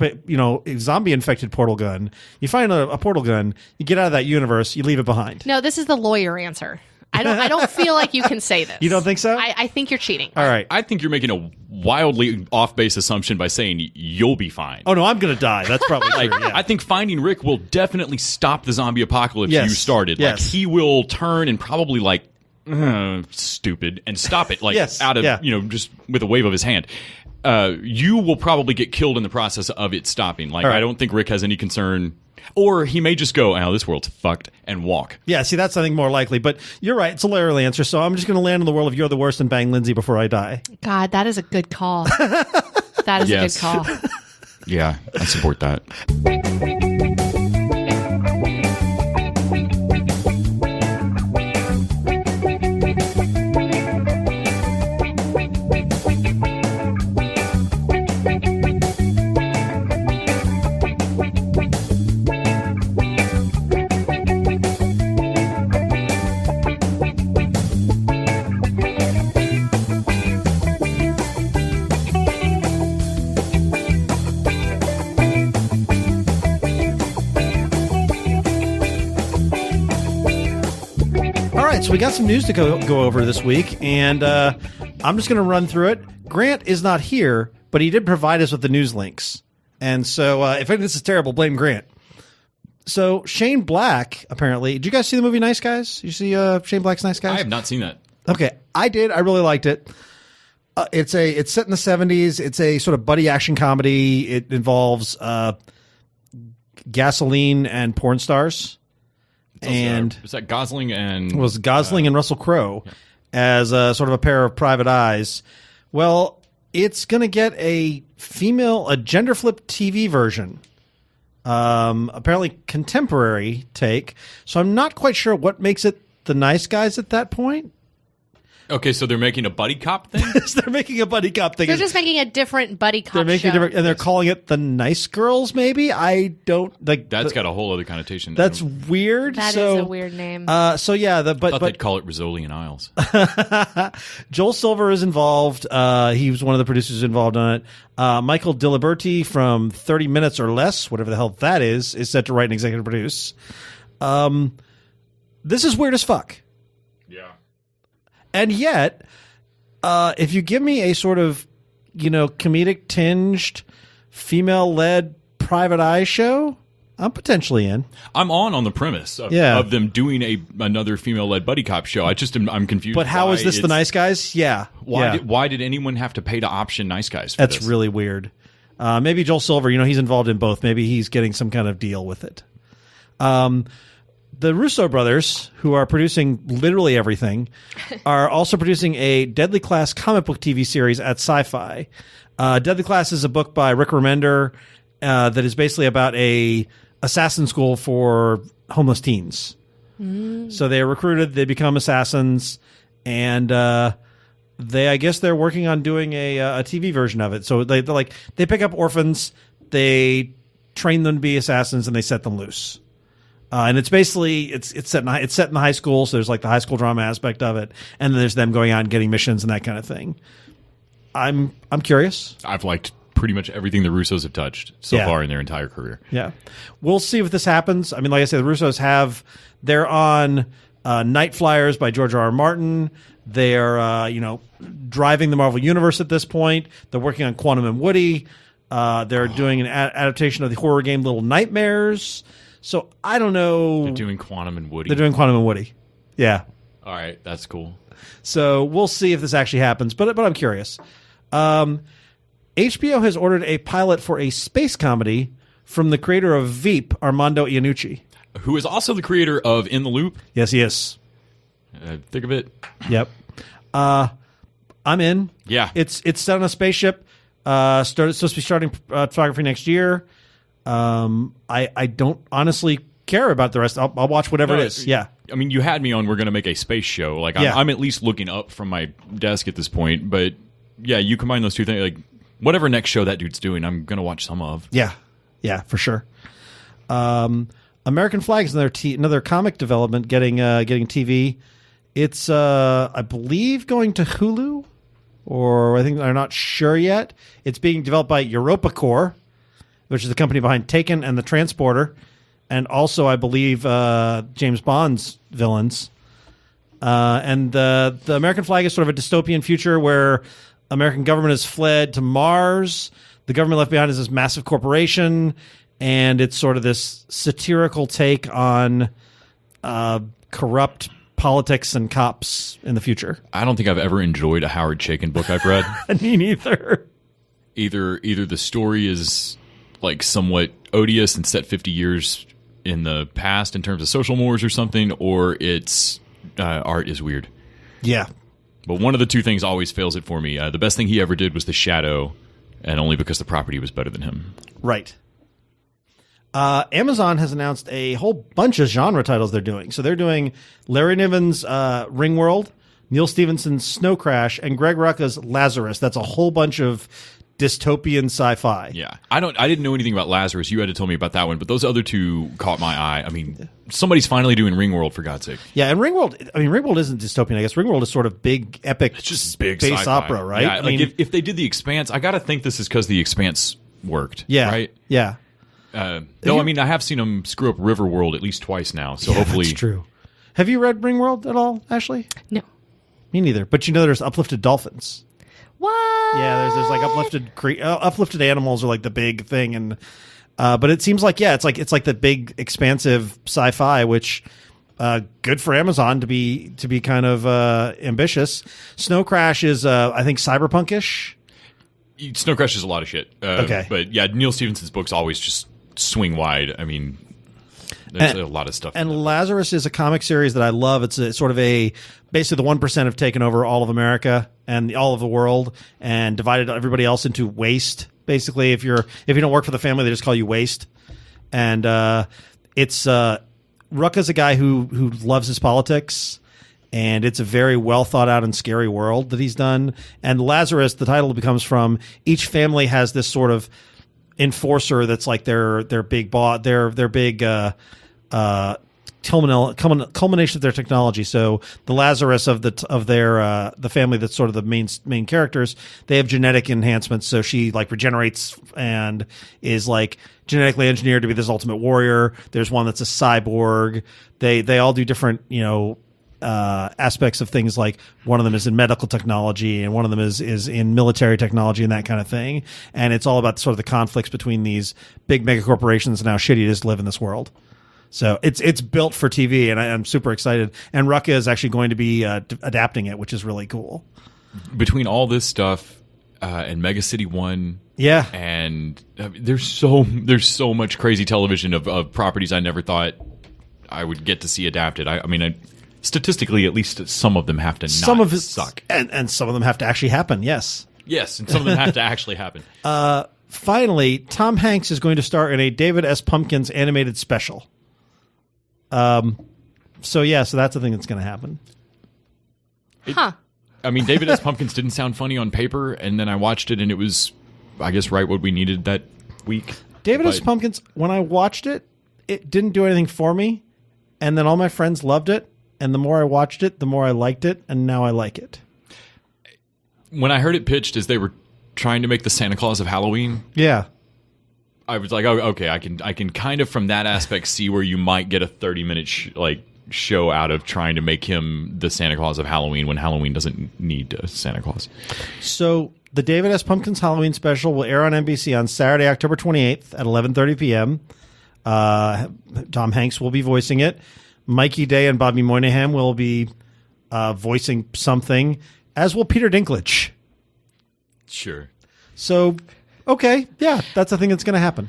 zombie infected portal gun. You find a portal gun, you get out of that universe, you leave it behind. No, this is the lawyer answer. I don't feel like you can say this. You don't think so? I think you're cheating. All right. I think you're making a wildly off-base assumption by saying you'll be fine. Oh no, I'm gonna die. That's probably true. Yeah. I think finding Rick will definitely stop the zombie apocalypse Yes. you started. Yes. Like he will turn and probably stupid and stop it Yes. out of Yeah. just with a wave of his hand. You will probably get killed in the process of it stopping. Like All right. I don't think Rick has any concern, or he may just go, "Oh, this world's fucked," and walk. Yeah, see, that's I think more likely. But you're right; it's a literal answer. So I'm just going to land in the world of "You're the worst" and bang Lindsay before I die. God, that is a good call. That is Yes. a good call. Yeah, I support that. All right, so we got some news to go over this week, and I'm just going to run through it. Grant is not here, but he did provide us with the news links. And so if this is terrible, blame Grant. So Shane Black, apparently. Did you guys see the movie Nice Guys? You see Shane Black's Nice Guys? I have not seen that. Okay, I did. I really liked it. It's set in the 70s. It's a sort of buddy action comedy. It involves gasoline and porn stars. And is that Gosling and was Gosling and Russell Crowe as a sort of a pair of private eyes. Well, it's going to get a gender flipped TV version apparently contemporary take. So I'm not quite sure what makes it the nice guys at that point. Okay, so they're making a buddy cop thing? They're making a buddy cop thing. They're just making a different buddy cop They're making show. a different, and they're calling it the Nice Girls. Maybe I don't like. That's got a whole other connotation. That's weird. That so, is a weird name. So yeah, I thought they'd call it Rizzoli and Isles. Joel Silver is involved. He was one of the producers involved on it. Michael Diliberti from 30 Minutes or Less, whatever the hell that is set to write and executive produce. This is weird as fuck. Yeah. And yet, if you give me a sort of, comedic tinged, female-led private eye show, I'm potentially in. I'm on the premise of them doing another female-led buddy cop show. I'm confused. But how is this the Nice Guys? Yeah. Why did anyone have to pay to option Nice Guys for That's this? really weird. Maybe Joel Silver, he's involved in both. Maybe he's getting some kind of deal with it. The Russo brothers, who are producing literally everything, are also producing a Deadly Class comic book TV series at Sci-Fi. Deadly Class is a book by Rick Remender that is basically about a assassin school for homeless teens. So they are recruited, they become assassins, and I guess they're working on doing a TV version of it. So they pick up orphans, they train them to be assassins, and they set them loose. And it's basically it's set in the high school, so there's like the high school drama aspect of it, and then there's them going out and getting missions and that kind of thing. I'm curious. I've liked pretty much everything the Russos have touched so far in their entire career. Yeah, we'll see if this happens. I mean, like I said, the Russos they're on Night Flyers by George R.R. Martin. They're driving the Marvel Universe at this point. They're working on Quantum and Woody. They're doing an adaptation of the horror game Little Nightmares. So I don't know. They're doing Quantum and Woody. They're doing Quantum and Woody. Yeah. All right, that's cool. So we'll see if this actually happens, but I'm curious. HBO has ordered a pilot for a space comedy from the creator of Veep, Armando Iannucci. Who is also the creator of In the Loop. Yes, he is. Think of it. Yep. I'm in. Yeah. It's set on a spaceship. Supposed to be starting photography next year. I don't honestly care about the rest. I'll watch whatever it is. Yeah. I mean, you had me on. We're going to make a space show. Like I'm at least looking up from my desk at this point. But yeah, you combine those two things. Like whatever next show that dude's doing, I'm going to watch some of. Yeah. Yeah, for sure. American Flag is another comic development getting TV. It's I believe going to Hulu, or I think they're not sure yet. It's being developed by EuropaCorp, which is the company behind Taken and The Transporter, and also, I believe, James Bond's villains. And the American Flag is sort of a dystopian future where American government has fled to Mars. The government left behind is this massive corporation, and it's sort of this satirical take on corrupt politics and cops in the future. I don't think I've ever enjoyed a Howard Chaykin book I've read. Me neither. Either the story is like somewhat odious and set 50 years in the past in terms of social mores or something, or its art is weird. Yeah. But one of the two things always fails it for me. The best thing he ever did was The Shadow, and only because the property was better than him. Right. Amazon has announced a whole bunch of genre titles they're doing. So they're doing Larry Niven's Ringworld, Neil Stephenson's Snow Crash, and Greg Rucka's Lazarus. That's a whole bunch of dystopian sci-fi. Yeah. I didn't know anything about Lazarus. You had to tell me about that one, but those other two caught my eye. I mean, somebody's finally doing Ringworld, for God's sake. Yeah, and Ringworld isn't dystopian, I guess. Ringworld is sort of big, epic, it's just big space sci-fi. opera, right? Yeah, like if they did The Expanse, I got to think this is because The Expanse worked. Yeah. Right? Yeah. Though, I mean, I have seen them screw up Riverworld at least twice now, so hopefully... That's true. Have you read Ringworld at all, Ashley? No. Me neither. But there's uplifted dolphins. What? Yeah, there's like uplifted animals are like the big thing, and but it seems like it's like the big expansive sci-fi, which good for Amazon to be kind of ambitious. Snow Crash is I think cyberpunkish. Snow Crash is a lot of shit. Okay, but yeah, Neil Stephenson's books always just swing wide. I mean, there's a lot of stuff. And Lazarus is a comic series that I love. It's sort of basically the 1% have taken over all of America and all of the world and divided everybody else into waste. Basically, if you don't work for the family, they just call you waste. and it's Rucka's a guy who loves his politics, and it's a very well thought out and scary world that he's done. And Lazarus, the title becomes from each family has this sort of enforcer that's like their big boss, their big culmination of their technology. So the Lazarus of their the family that's sort of the main characters, they have genetic enhancements. So she like regenerates and is like genetically engineered to be this ultimate warrior. There's one that's a cyborg. They all do different, aspects of things. Like one of them is in medical technology and one of them is in military technology and that kind of thing. And it's all about sort of the conflicts between these big mega corporations and how shitty it is to live in this world. So it's built for TV, and I'm super excited. And Rucka is actually going to be adapting it, which is really cool. Between all this stuff and Mega City 1, yeah, and there's so much crazy television of properties I never thought I would get to see adapted. I mean, statistically, at least some of them have to suck, and some of them have to actually happen. Yes, and some of them have to actually happen. Finally, Tom Hanks is going to star in a David S. Pumpkins animated special. So that's the thing that's going to happen. I mean, David S. Pumpkins didn't sound funny on paper, and then I watched it, and it was, I guess, right what we needed that week. David S. Pumpkins, when I watched it, it didn't do anything for me, and then all my friends loved it, and the more I watched it, the more I liked it, and now I like it. When I heard it pitched as they were trying to make the Santa Claus of Halloween, yeah, I was like, oh, okay, I can kind of from that aspect see where you might get a 30-minute show out of trying to make him the Santa Claus of Halloween when Halloween doesn't need a Santa Claus. So the David S. Pumpkins Halloween special will air on NBC on Saturday, October 28th at 11:30 p.m. Tom Hanks will be voicing it. Mikey Day and Bobby Moynihan will be voicing something, as will Peter Dinklage. Sure. So, okay, yeah, that's the thing that's going to happen.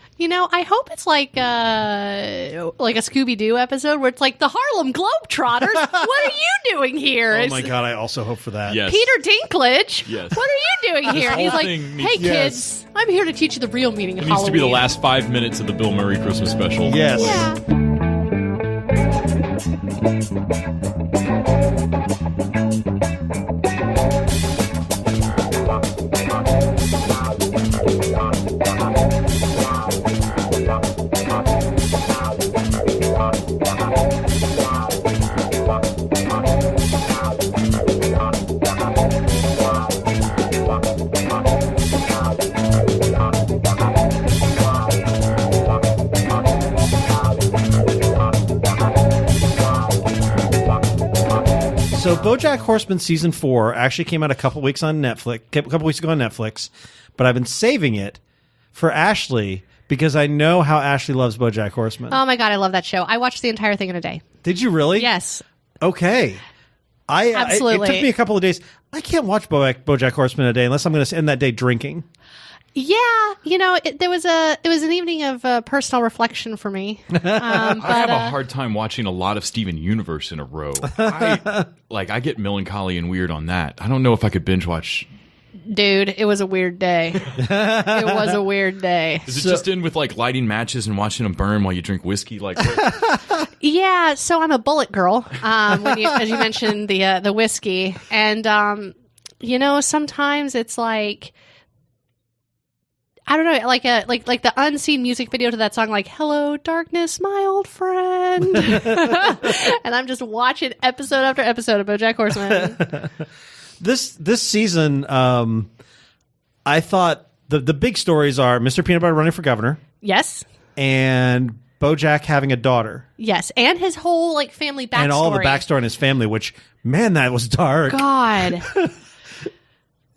I hope it's like a Scooby-Doo episode where it's like the Harlem Globetrotters. What are you doing here? Oh my God, I also hope for that. Yes. Peter Dinklage. Yes. What are you doing here? And he's like, hey, kids, I'm here to teach you the real meaning of Halloween. It needs to be the last 5 minutes of the Bill Murray Christmas special. Yes. Yeah. So BoJack Horseman season 4 actually came out a couple weeks ago on Netflix, but I've been saving it for Ashley because I know how Ashley loves BoJack Horseman. Oh my God, I love that show. I watched the entire thing in a day. Did you really? Yes. Okay. Absolutely. It took me a couple of days. I can't watch BoJack Horseman in a day unless I'm going to end that day drinking. Yeah, there was an evening of personal reflection for me. I have a hard time watching a lot of Steven Universe in a row. I get melancholy and weird on that. I don't know if I could binge watch. Dude, it was a weird day. It was a weird day. Is it just in with lighting matches and watching them burn while you drink whiskey? What? Yeah, so I'm a bullet girl. As you mentioned the whiskey, and sometimes it's like, I don't know, like the unseen music video to that song, like "Hello, Darkness, My Old Friend," and I'm just watching episode after episode of BoJack Horseman. This season, I thought the big stories are Mr. Peanut Butter running for governor, Yes. and BoJack having a daughter, Yes, and his whole family backstory. and all the backstory in his family. Which, man, that was dark. God.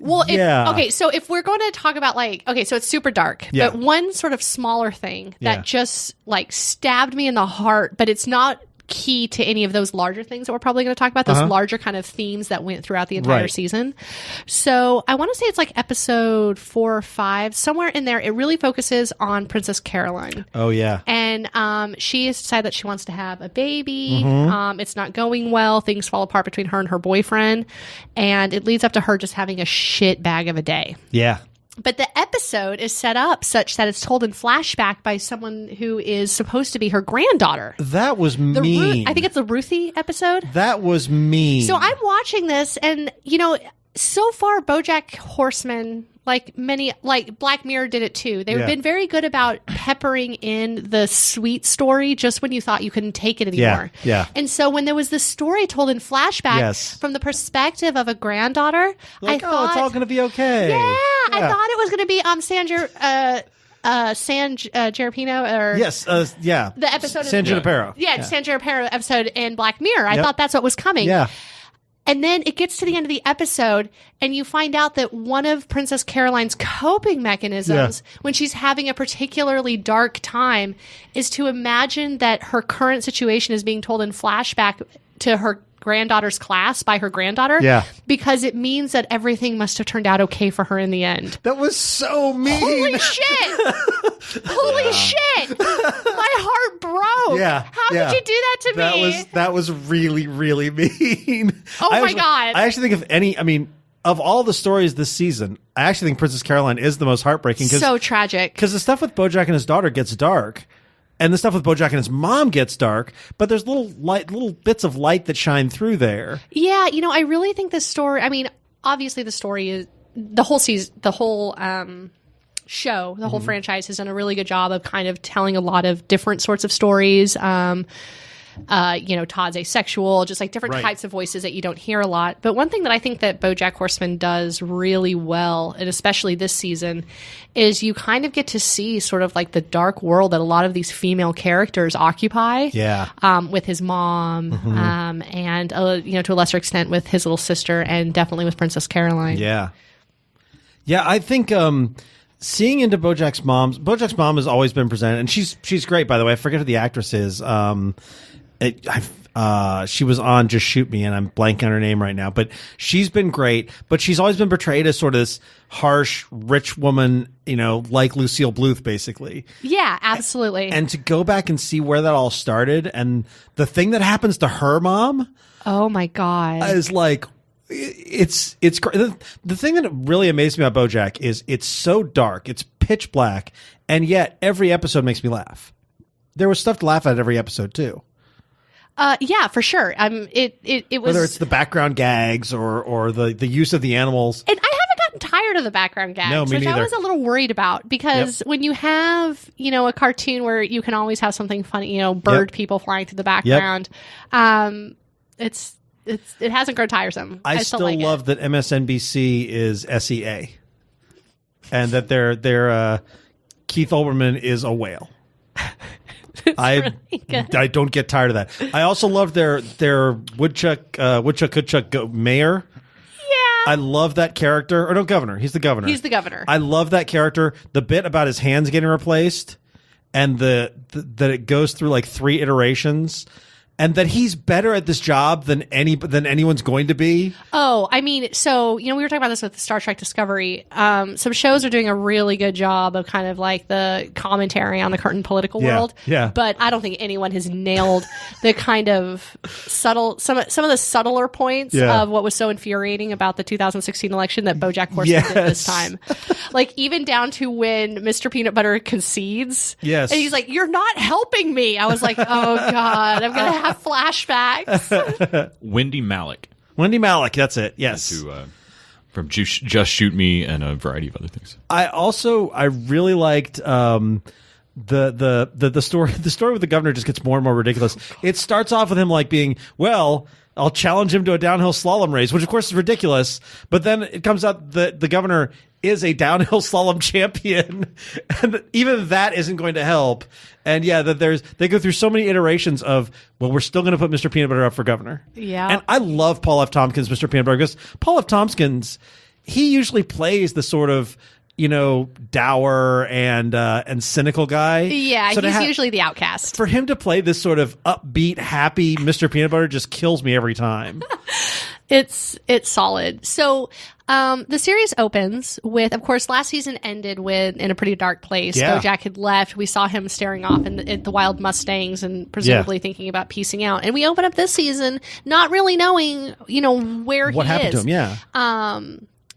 Well, Yeah. Okay, so if we're going to talk about so it's super dark, Yeah. but one sort of smaller thing that Yeah. just stabbed me in the heart, but it's not key to any of those larger things that we're probably going to talk about, those larger kind of themes that went throughout the entire Right. season. So I want to say it's episode 4 or 5, somewhere in there. It really focuses on Princess Caroline. Oh yeah. And she has decided that she wants to have a baby. It's not going well. Things fall apart between her and her boyfriend. And it leads up to her just having a shit bag of a day. Yeah. But the episode is set up such that it's told in flashback by someone who is supposed to be her granddaughter. That was mean. I think it's the Ruthie episode. That was mean. So I'm watching this, and so far BoJack Horseman, like Black Mirror did it too. They've been very good about peppering in the sweet story just when you thought you couldn't take it anymore. Yeah. And so when there was this story told in flashback from the perspective of a granddaughter, I thought, it's all going to be okay. Yeah, I thought it was going to be San Gerapino or the episode San Junipero. San Junipero episode in Black Mirror. I thought that's what was coming. Yeah. And then it gets to the end of the episode, and you find out that one of Princess Caroline's coping mechanisms when she's having a particularly dark time is to imagine that her current situation is being told in flashback to her granddaughter's class by her granddaughter. Yeah. Because it means that everything must have turned out okay for her in the end. That was so mean. Holy shit! Holy shit! My heart broke. Yeah. How could you do that to me? That was really, really mean. Oh my God. I actually think of all the stories this season, I actually think Princess Caroline is the most heartbreaking. So tragic. Because the stuff with BoJack and his daughter gets dark. And the stuff with BoJack and his mom gets dark, but there's little bits of light that shine through there. Yeah, I really think this story. I mean, obviously, the story is the whole season, the whole show, the whole franchise has done a really good job of kind of telling a lot of different sorts of stories. Todd's asexual, just like different types of voices that you don't hear a lot. But one thing that I think that BoJack Horseman does really well, and especially this season, is you kind of get to see sort of like the dark world that a lot of these female characters occupy. Yeah. With his mom, and to a lesser extent with his little sister, and definitely with Princess Caroline. Yeah. Yeah, I think seeing into BoJack's mom has always been presented, and she's great, by the way. I forget who the actress is. She was on Just Shoot Me, and I'm blanking on her name right now, but she's been great. But she's always been portrayed as sort of this harsh, rich woman, like Lucille Bluth, basically. Yeah, absolutely. And to go back and see where that all started, and the thing that happens to her mom, oh my God, is like, it's the thing that really amazed me about BoJack is it's so dark, it's pitch black, and yet every episode makes me laugh. There was stuff to laugh at every episode too. Yeah, for sure. It was, whether it's the background gags or the use of the animals. And I haven't gotten tired of the background gags, no, me which neither. I was a little worried about because when you have, a cartoon where you can always have something funny, bird people flying through the background, it hasn't grown tiresome. I still like love that MSNBC is SEA, and that their Keith Olbermann is a whale. I don't get tired of that. I also love their woodchuck mayor. Yeah, I love that character. Or no, governor. He's the governor. He's the governor. I love that character. The bit about his hands getting replaced, and that it goes through like 3 iterations. And that he's better at this job than anyone's going to be. Oh, I mean, so, we were talking about this with Star Trek Discovery. Some shows are doing a really good job of kind of like the commentary on the current political world. Yeah. But I don't think anyone has nailed the kind of subtle, some of the subtler points of what was so infuriating about the 2016 election that BoJack Horseman did this time. Like, even down to when Mr. Peanut Butter concedes. Yes. And he's like, "You're not helping me." I was like, oh, God, I'm going to have flashbacks. Wendy Malick, that's it. Yes, from Just Shoot Me and a variety of other things. I really liked the story. The story with the governor just gets more and more ridiculous. It starts off with him like being, well, I'll challenge him to a downhill slalom race, which of course is ridiculous. But then it comes out that the governor is a downhill slalom champion, and even that isn't going to help. And that they go through so many iterations of, well, we're still going to put Mr. Peanut Butter up for governor. Yeah. And I love Paul F. Tompkins, Mr. Peanut Butter, because Paul F. Tompkins, he usually plays the sort of, dour and cynical guy. Yeah, so he's usually the outcast. For him to play this sort of upbeat, happy Mr. Peanut Butter just kills me every time. It's solid. So the series opens with, of course, last season ended in a pretty dark place. Yeah. BoJack had left. We saw him staring off at the wild Mustangs and presumably thinking about piecing out. And we open up this season not really knowing, where he is. What happened to him? Yeah.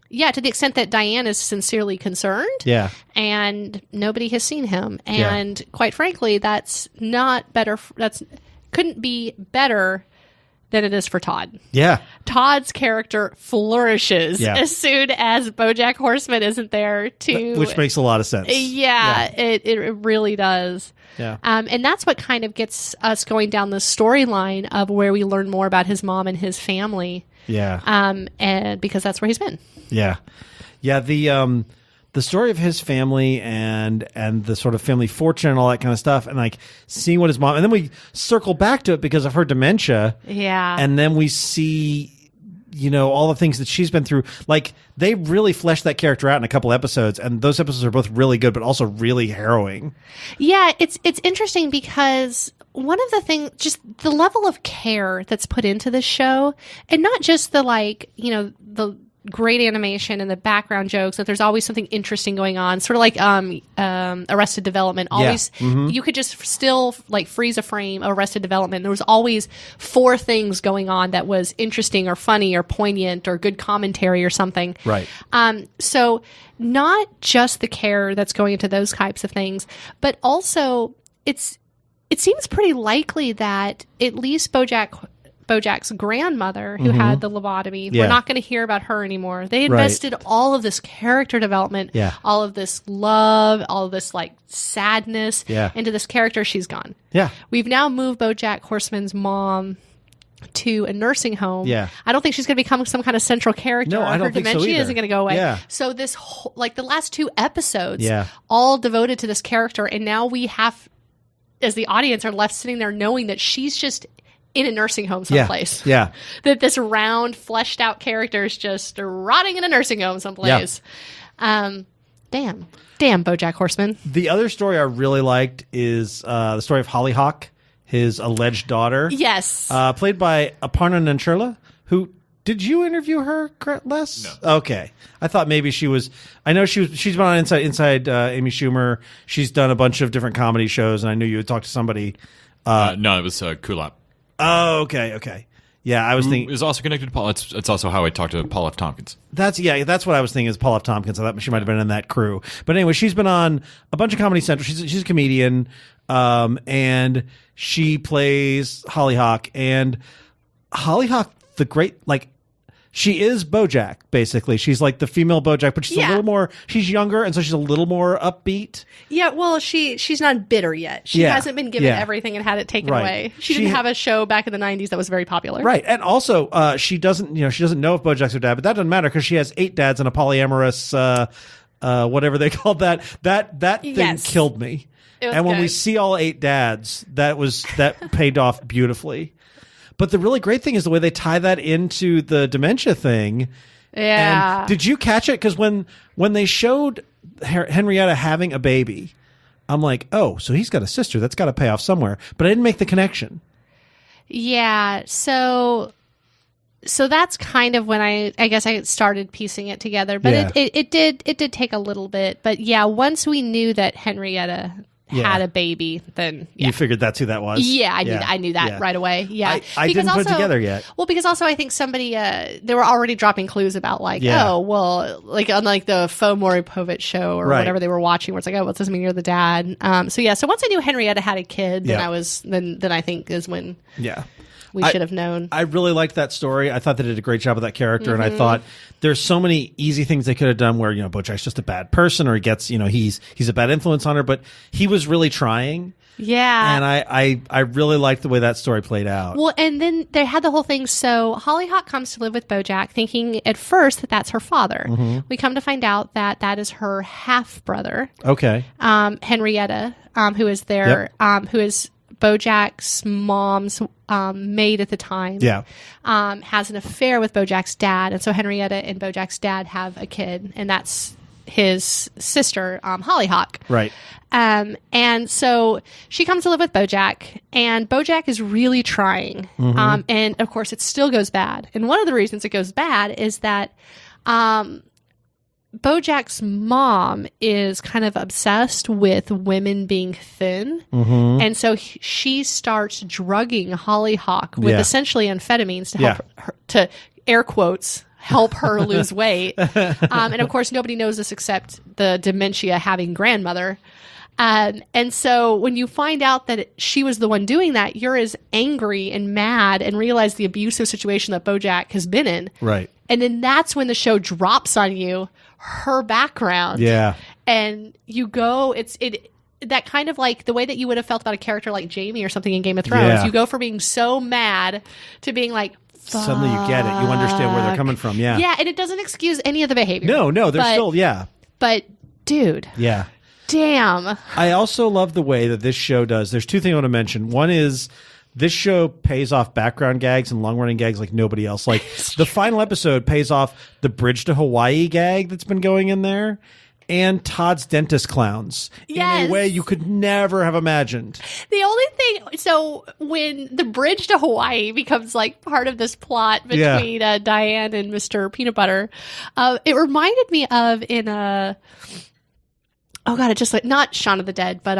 Yeah, to the extent that Diane is sincerely concerned. Yeah. And nobody has seen him. And quite frankly, that's not better. That's couldn't be better than it is for Todd. Yeah. Todd's character flourishes Yeah. as soon as BoJack Horseman isn't there to... Which makes a lot of sense. Yeah. It really does. Yeah. And that's what kind of gets us going down the storyline of where we learn more about his mom and his family. Yeah. And because that's where he's been. Yeah. Yeah. The story of his family and the sort of family fortune and all that kind of stuff, and like seeing what his mom, and then we circle back to it because of her dementia. Yeah. And then we see, all the things that she's been through. Like, they really fleshed that character out in a couple episodes, and those episodes are both really good, but also really harrowing. Yeah, it's interesting because one of the things, just the level of care that's put into this show, and not just the the great animation and the background jokes, that there's always something interesting going on, sort of like Arrested Development. Always, you could just still like freeze a frame of Arrested Development. There was always 4 things going on that was interesting or funny or poignant or good commentary or something. Right. So not just the care that's going into those types of things, but also it seems pretty likely that at least BoJack's grandmother, who had the lobotomy, we're not going to hear about her anymore. They invested all of this character development, all of this love, all of this like sadness into this character. She's gone. Yeah. We've now moved BoJack Horseman's mom to a nursing home. Yeah. I don't think she's going to become some kind of central character. No, I don't her think so dementia either. isn't going to go away. Yeah. So this whole, like the last 2 episodes, Yeah. all devoted to this character, and now we have, as the audience, are left sitting there knowing that she's just in a nursing home someplace. Yeah. That this round, fleshed out character is just rotting in a nursing home someplace. Damn, BoJack Horseman. The other story I really liked is the story of Hollyhock, his alleged daughter. Yes. Played by Aparna Nancherla, who... Did you interview her, Les? No. Okay. I thought maybe she was... I know she's been on Inside Amy Schumer. She's done a bunch of different comedy shows, and I knew you had talked to somebody. No, it was Kulap. Oh, okay. Yeah, I was thinking... It was also connected to Paul. It's also how I talked to Paul F. Tompkins. That's what I was thinking is Paul F. Tompkins. I thought she might have been in that crew. But anyway, she's been on a bunch of Comedy Central. She's a comedian, and she plays Hollyhock. And Hollyhock, the great... like. She is BoJack, basically. She's like the female BoJack, but she's a little more... She's younger, and so she's a little more upbeat. Yeah, well, she's not bitter yet. She hasn't been given everything and had it taken away. She didn't have a show back in the 90s that was very popular. Right, and also, she doesn't know if BoJack's her dad, but that doesn't matter because she has 8 dads and a polyamorous, whatever they called that. That thing killed me. And when we see all 8 dads, that paid off beautifully. But the really great thing is the way they tie that into the dementia thing. Yeah. And did you catch it? Because when they showed Henrietta having a baby, I'm like, oh, so he's got a sister. That's got to pay off somewhere. But I didn't make the connection. Yeah. So that's kind of when I guess I started piecing it together. But it did take a little bit. But yeah, once we knew that Henrietta had a baby, then you figured that's who that was. Yeah, I knew that right away. Yeah, I didn't put it together yet. Well, because also I think somebody they were already dropping clues about like, oh, well, like on like the Faux Maury Povich show or whatever they were watching, where it's like, oh, what does this mean? You're the dad. So once I knew Henrietta had a kid, then then I think is when we should have known. I really liked that story. I thought they did a great job of that character, and I thought there's so many easy things they could have done where, BoJack's just a bad person, or he gets, he's a bad influence on her, but he was really trying. Yeah. And I really liked the way that story played out. Well, and then they had the whole thing. So Hollyhock comes to live with BoJack, thinking at first that that's her father. We come to find out that that is her half brother. Okay. Henrietta, who is who is BoJack's mom's maid at the time. Yeah. Has an affair with BoJack's dad, and so Henrietta and BoJack's dad have a kid, and that's his sister, Hollyhock. Right. And so she comes to live with BoJack, and BoJack is really trying. And of course, it still goes bad. And one of the reasons it goes bad is that BoJack's mom is kind of obsessed with women being thin. And so she starts drugging Hollyhock with essentially amphetamines to help her, to air quotes, help her lose weight. And of course, nobody knows this except the dementia having grandmother. And so when you find out that she was the one doing that, you're as angry and mad and realize the abusive situation that BoJack has been in. Right. And then that's when the show drops on you her background. Yeah. And you go, that kind of like the way that you would have felt about a character like Jamie or something in Game of Thrones. Yeah. You go from being so mad to being like, Suddenly you get it. You understand where they're coming from. Yeah. Yeah, and it doesn't excuse any of the behavior. No, there's still, yeah. But, dude. Yeah. Damn. I also love the way that this show does. There's two things I want to mention. One is this show pays off background gags and long-running gags like nobody else. Like the final episode pays off the Bridge to Hawaii gag that's been going in there and Todd's dentist clowns in a way you could never have imagined. The only thing, so when the Bridge to Hawaii becomes like part of this plot between Diane and Mr. Peanut Butter, it reminded me of in a, oh god, it just like, not Shaun of the Dead, but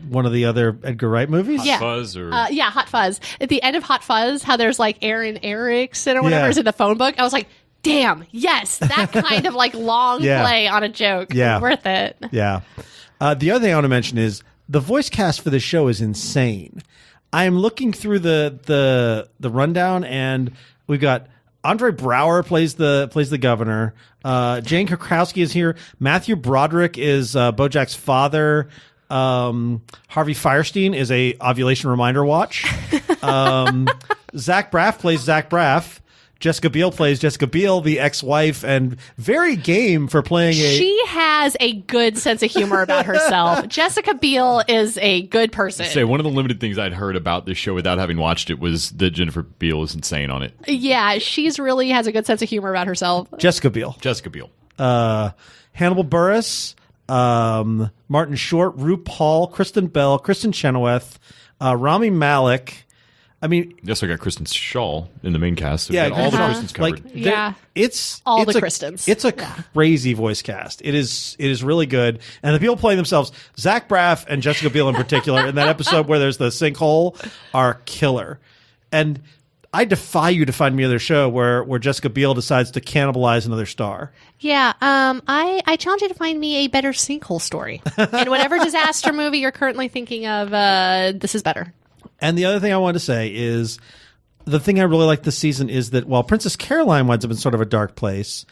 one of the other Edgar Wright movies? Hot Fuzz or Hot Fuzz. At the end of Hot Fuzz, how there's like Aaron Erickson or whatever is in the phone book. I was like, damn, yes, that kind of like long play on a joke. Yeah. Worth it. Yeah. The other thing I want to mention is the voice cast for this show is insane. I'm looking through the rundown, and we've got Andre Brower plays the governor. Jane Krakowski is here. Matthew Broderick is BoJack's father. Harvey Firestein is a ovulation reminder watch. Zach Braff plays Zach Braff. Jessica Biel plays Jessica Biel, the ex-wife, and very game for playing She has a good sense of humor about herself. Jessica Biel is a good person. Say one of the limited things I'd heard about this show without having watched it was that Jennifer Biel is insane on it. Yeah, she's really has a good sense of humor about herself. Jessica Biel. Hannibal Buress, Martin Short, RuPaul, Kristen Bell, Kristen Chenoweth, Rami Malek. I mean, you also got Kristen Shaw in the main cast. So yeah, all the Kristens covered. Like, it's all the Kristens. It's a crazy voice cast. It is really good, and the people playing themselves, Zach Braff and Jessica Biel in particular, in that episode where there's the sinkhole, are killer. And I defy you to find me another show where Jessica Biel decides to cannibalize another star. Yeah, I challenge you to find me a better sinkhole story. In whatever disaster movie you're currently thinking of, this is better. And the other thing I wanted to say is the thing I really like this season is that while Princess Caroline winds up in sort of a dark place,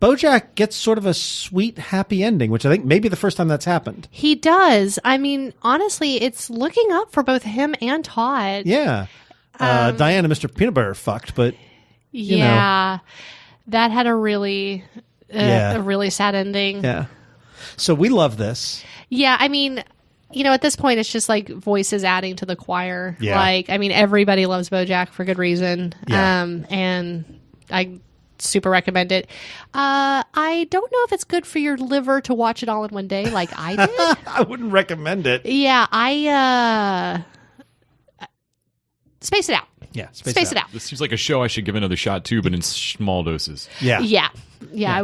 BoJack gets sort of a sweet, happy ending, which I think may be the first time that's happened. He does. I mean, honestly, it's looking up for both him and Todd. Yeah. Diane and Mr. Peanut Butter are fucked, but you know. That had a really sad ending. Yeah. So we love this. Yeah, I mean, you know, at this point, it's just like voices adding to the choir. Yeah. Like, I mean, everybody loves BoJack for good reason. Yeah. And I super recommend it. I don't know if it's good for your liver to watch it all in one day like I did. I wouldn't recommend it. Yeah, space it out. Yeah, space it out. This seems like a show I should give another shot to, but in small doses. Yeah. Yeah.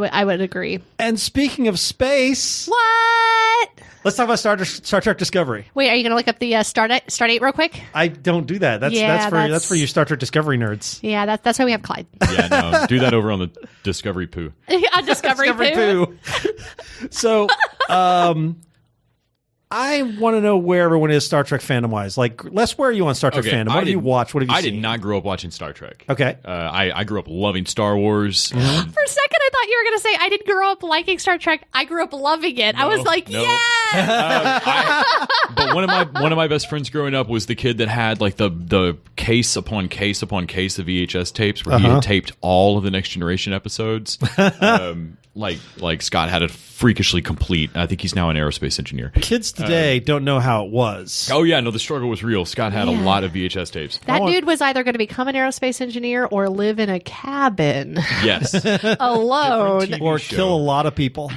I would agree. And speaking of space, What? let's talk about Star Trek Discovery. Wait, are you going to look up the Stardate real quick? I don't do that. That's for you Star Trek Discovery nerds. Yeah, that's why we have Clyde. Yeah, no, do that over on the Discovery Poo. On Discovery Poo. So, I want to know where everyone is Star Trek fandom wise. Like, Les, where are you on Star Trek fandom? What have you watched? What have you seen? I did not grow up watching Star Trek. Okay. I grew up loving Star Wars. For a second, I thought you were going to say I didn't grow up liking Star Trek. I grew up loving it. I was like, no. yeah. But one of my best friends growing up was the kid that had like the case upon case upon case of VHS tapes where he had taped all of the Next Generation episodes. Like Scott had it freakishly complete. I think he's now an aerospace engineer. Kids today don't know how it was. Oh yeah, no, the struggle was real. Scott had a lot of VHS tapes. That dude was either going to become an aerospace engineer or live in a cabin Yes. alone. TV Or show. kill a lot of people.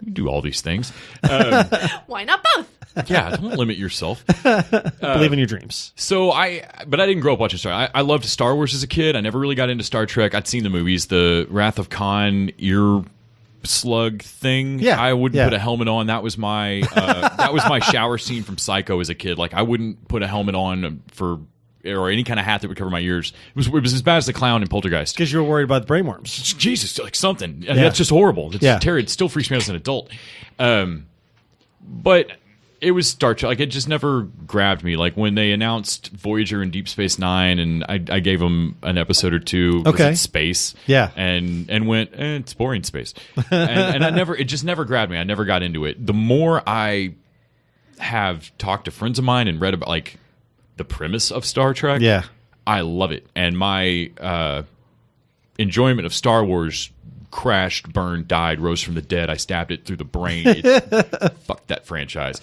You do all these things. Why not both? Yeah, don't limit yourself. Believe in your dreams. So but I didn't grow up watching Star. I loved Star Wars as a kid. I never really got into Star Trek. I'd seen the movies, the Wrath of Khan ear slug thing. Yeah, I wouldn't yeah. put a helmet on. That was my shower scene from Psycho as a kid. Like I wouldn't put a helmet on for or any kind of hat that would cover my ears. It was as bad as the clown in Poltergeist. Because you were worried about the brainworms. Jesus, like something. That's just horrible. It's terrible. It still freaks me out as an adult. But it was Star Trek. Like, it just never grabbed me. Like, when they announced Voyager and Deep Space Nine, and I gave them an episode or two. Okay. It's space. Yeah. And went, it's boring space. and it just never grabbed me. I never got into it. The more I have talked to friends of mine and read about, like, the premise of Star Trek, I love it. And my enjoyment of Star Wars crashed, burned, died, rose from the dead. I stabbed it through the brain. Fuck that franchise.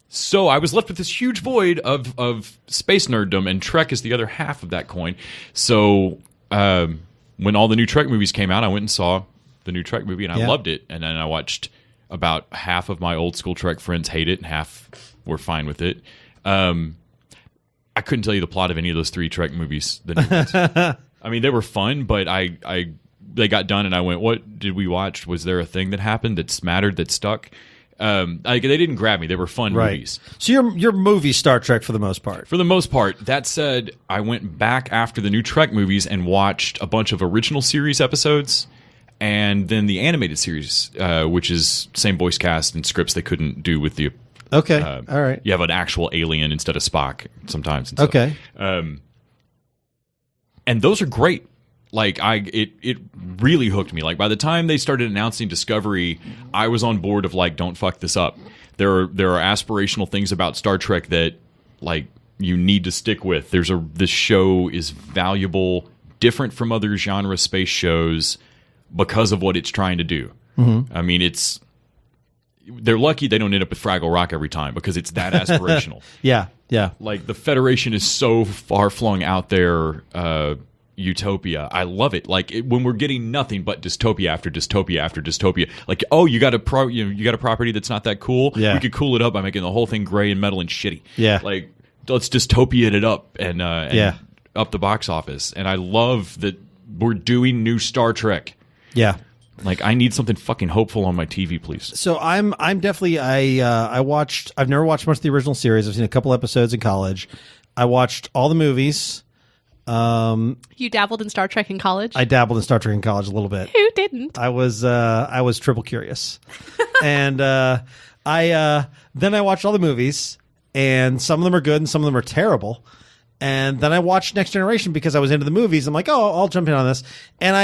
So I was left with this huge void of space nerddom, and Trek is the other half of that coin. So when all the new Trek movies came out, I went and saw the new Trek movie, and I loved it. And then I watched about half of my old school Trek friends hate it, and half were fine with it. I couldn't tell you the plot of any of those 3 Trek movies. The new ones. I mean, they were fun, but they got done, and I went, what did we watch? Was there a thing that happened that's mattered, that stuck? They didn't grab me. They were fun movies. So you're movie Star Trek for the most part. For the most part. That said, I went back after the new Trek movies and watched a bunch of original series episodes, and then the animated series, which is same voice cast and scripts they couldn't do with the... Okay, all right. You have an actual alien instead of Spock sometimes. And okay. And those are great. Like, it really hooked me. Like, by the time they started announcing Discovery, I was on board of, like, don't fuck this up. There are aspirational things about Star Trek that, like, you need to stick with. This show is valuable, different from other genre space shows because of what it's trying to do. Mm-hmm. I mean, they're lucky they don't end up with Fraggle Rock every time, because it's that aspirational. Yeah. Like, the Federation is so far flung out there. Utopia, I love it. Like, when we're getting nothing but dystopia after dystopia after dystopia. Like, you got a property that's not that cool. Yeah. We could cool it up by making the whole thing gray and metal and shitty. Yeah. Like, let's dystopia it up and up the box office. And I love that we're doing new Star Trek. Yeah. Like, I need something fucking hopeful on my TV, please. So I'm definitely I've never watched much of the original series. I've seen a couple episodes in college. I watched all the movies. You dabbled in Star Trek in college? I dabbled in Star Trek in college a little bit. Who didn't? I was triple curious. And then I watched all the movies, and some of them are good and some of them are terrible. And then I watched Next Generation because I was into the movies. I'm like, oh, I'll jump in on this. And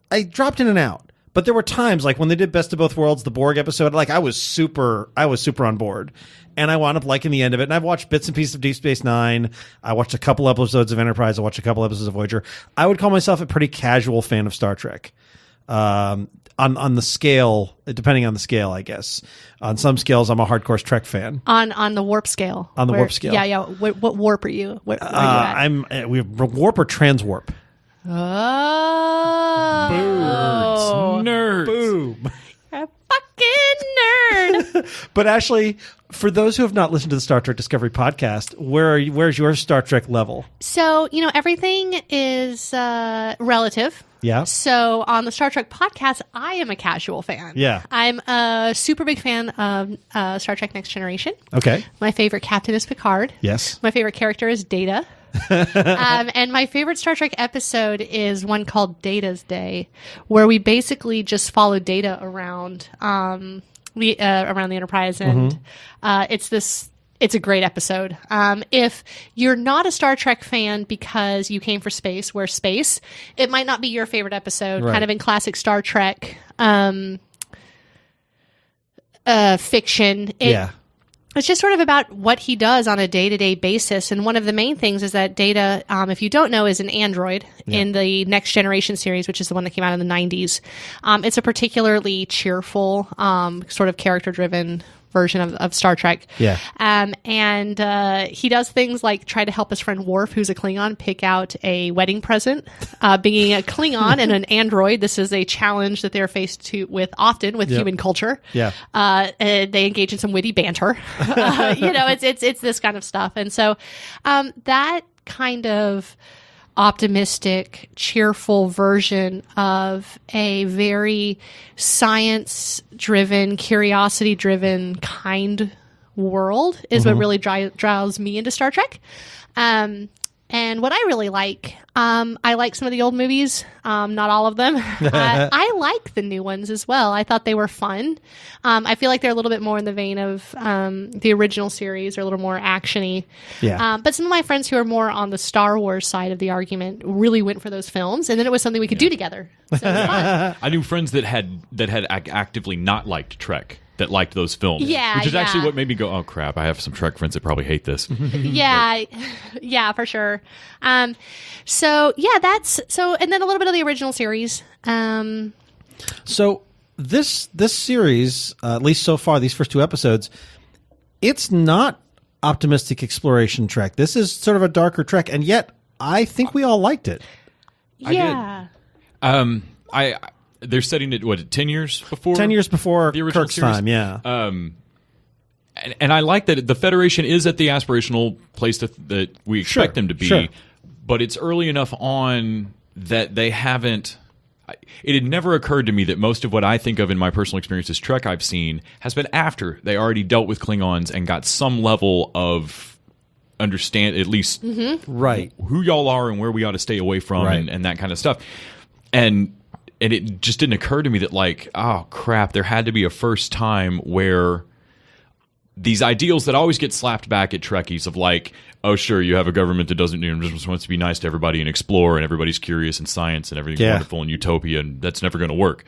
I dropped in and out. But there were times, like when they did Best of Both Worlds, the Borg episode, like I was super on board. And I wound up liking the end of it. And I've watched bits and pieces of Deep Space Nine. I watched a couple episodes of Enterprise. I watched a couple episodes of Voyager. I would call myself a pretty casual fan of Star Trek. On the scale, depending on the scale, I guess. On some scales, I'm a hardcore Trek fan. On the warp scale. On the warp scale. Yeah. What warp are you? Where are you at? We're warp or transwarp. Oh. Birds. Nerds. Boom. You're a fucking nerd. But Ashley, for those who have not listened to the Star Trek Discovery podcast, where's your Star Trek level? So, everything is relative. Yeah. So on the Star Trek podcast, I am a casual fan. Yeah. I'm a super big fan of Star Trek Next Generation. Okay. My favorite captain is Picard. Yes. My favorite character is Data. And my favorite Star Trek episode is one called Data's Day, where we basically just follow Data around around the Enterprise, and it's a great episode. If you're not a Star Trek fan because you came for space, where space, it might not be your favorite episode. Right. Kind of in classic Star Trek fiction. It's just sort of about what he does on a day-to-day basis. And one of the main things is that Data, if you don't know, is an android in the Next Generation series, which is the one that came out in the 90s. It's a particularly cheerful, sort of character-driven version of Star Trek. Yeah. And he does things like try to help his friend Worf, who's a Klingon, pick out a wedding present. Being a Klingon and an android, this is a challenge that they're faced with often with human culture. Yeah. They engage in some witty banter. It's this kind of stuff. And so that kind of optimistic, cheerful version of a very science-driven, curiosity-driven, kind world is what really draws me into Star Trek. And what I really like, I like some of the old movies, not all of them. I like the new ones as well. I thought they were fun. I feel like they're a little bit more in the vein of the original series, or a little more action-y. Yeah. But some of my friends who are more on the Star Wars side of the argument really went for those films, and then it was something we could do together. So it was fun. I knew friends that had actively not liked Trek, that liked those films. Yeah, which is actually yeah. what made me go, oh crap, I have some Trek friends that probably hate this. Yeah, for sure. So yeah, and then a little bit of the original series. So this series, at least so far, these first 2 episodes, it's not optimistic exploration Trek. This is sort of a darker Trek, and yet I think we all liked it. Yeah. They're setting it, 10 years before? 10 years before the original Kirk's series? time, yeah. And I like that the Federation is at the aspirational place that we expect them to be, sure. But it's early enough on that they haven't... It had never occurred to me that most of what I think of in my personal experience as Trek I've seen has been after they already dealt with Klingons and got some level of understand, at least right, who y'all are and where we ought to stay away from, right. and that kind of stuff. And it just didn't occur to me that, like, oh crap, there had to be a first time where these ideals that always get slapped back at Trekkies of, like, oh sure, you have a government that doesn't, just wants to be nice to everybody and explore, and everybody's curious in science and everything's wonderful in utopia, and that's never going to work.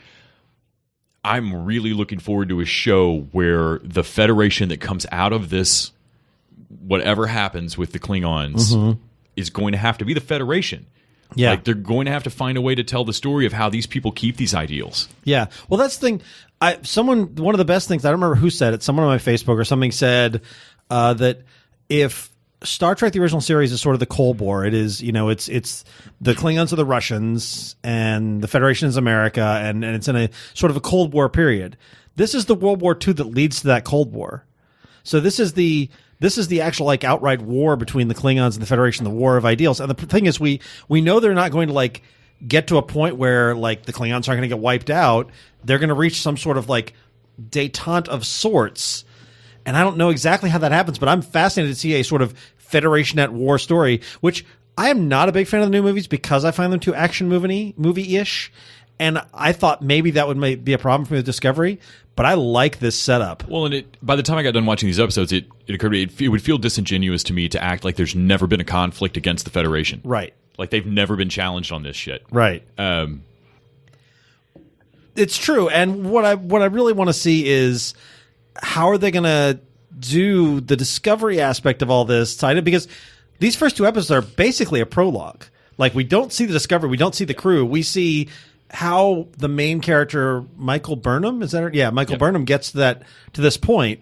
I'm really looking forward to a show where the Federation that comes out of this, whatever happens with the Klingons, is going to have to be the Federation. Yeah. Like, they're going to have to find a way to tell the story of how these people keep these ideals. Yeah. Well, that's the thing. One of the best things, I don't remember who said it, someone on my Facebook or something said that if Star Trek, the original series, is sort of the Cold War, it is, it's the Klingons are the Russians and the Federation is America, and it's in a sort of a Cold War period. This is the World War II that leads to that Cold War. So this is the actual, like, outright war between the Klingons and the Federation, the war of ideals. And the thing is, we know they're not going to, like, get to a point where, like, the Klingons aren't going to get wiped out. They're going to reach some sort of, like, détente of sorts. And I don't know exactly how that happens, but I'm fascinated to see a sort of Federation at war story, which I am not a big fan of the new movies because I find them too action movie-ish. And I thought maybe that would be a problem for me with Discovery, but I like this setup. Well, and by the time I got done watching these episodes, it occurred to me it would feel disingenuous to me to act like there's never been a conflict against the Federation. Right. Like they've never been challenged on this shit. Right. It's true. And what I really want to see is how are they going to do the Discovery aspect of all this, because these first 2 episodes are basically a prologue. Like, we don't see the Discovery, we don't see the crew, we see how the main character, Michael Burnham, is that her? Yeah, Michael Burnham gets to this point.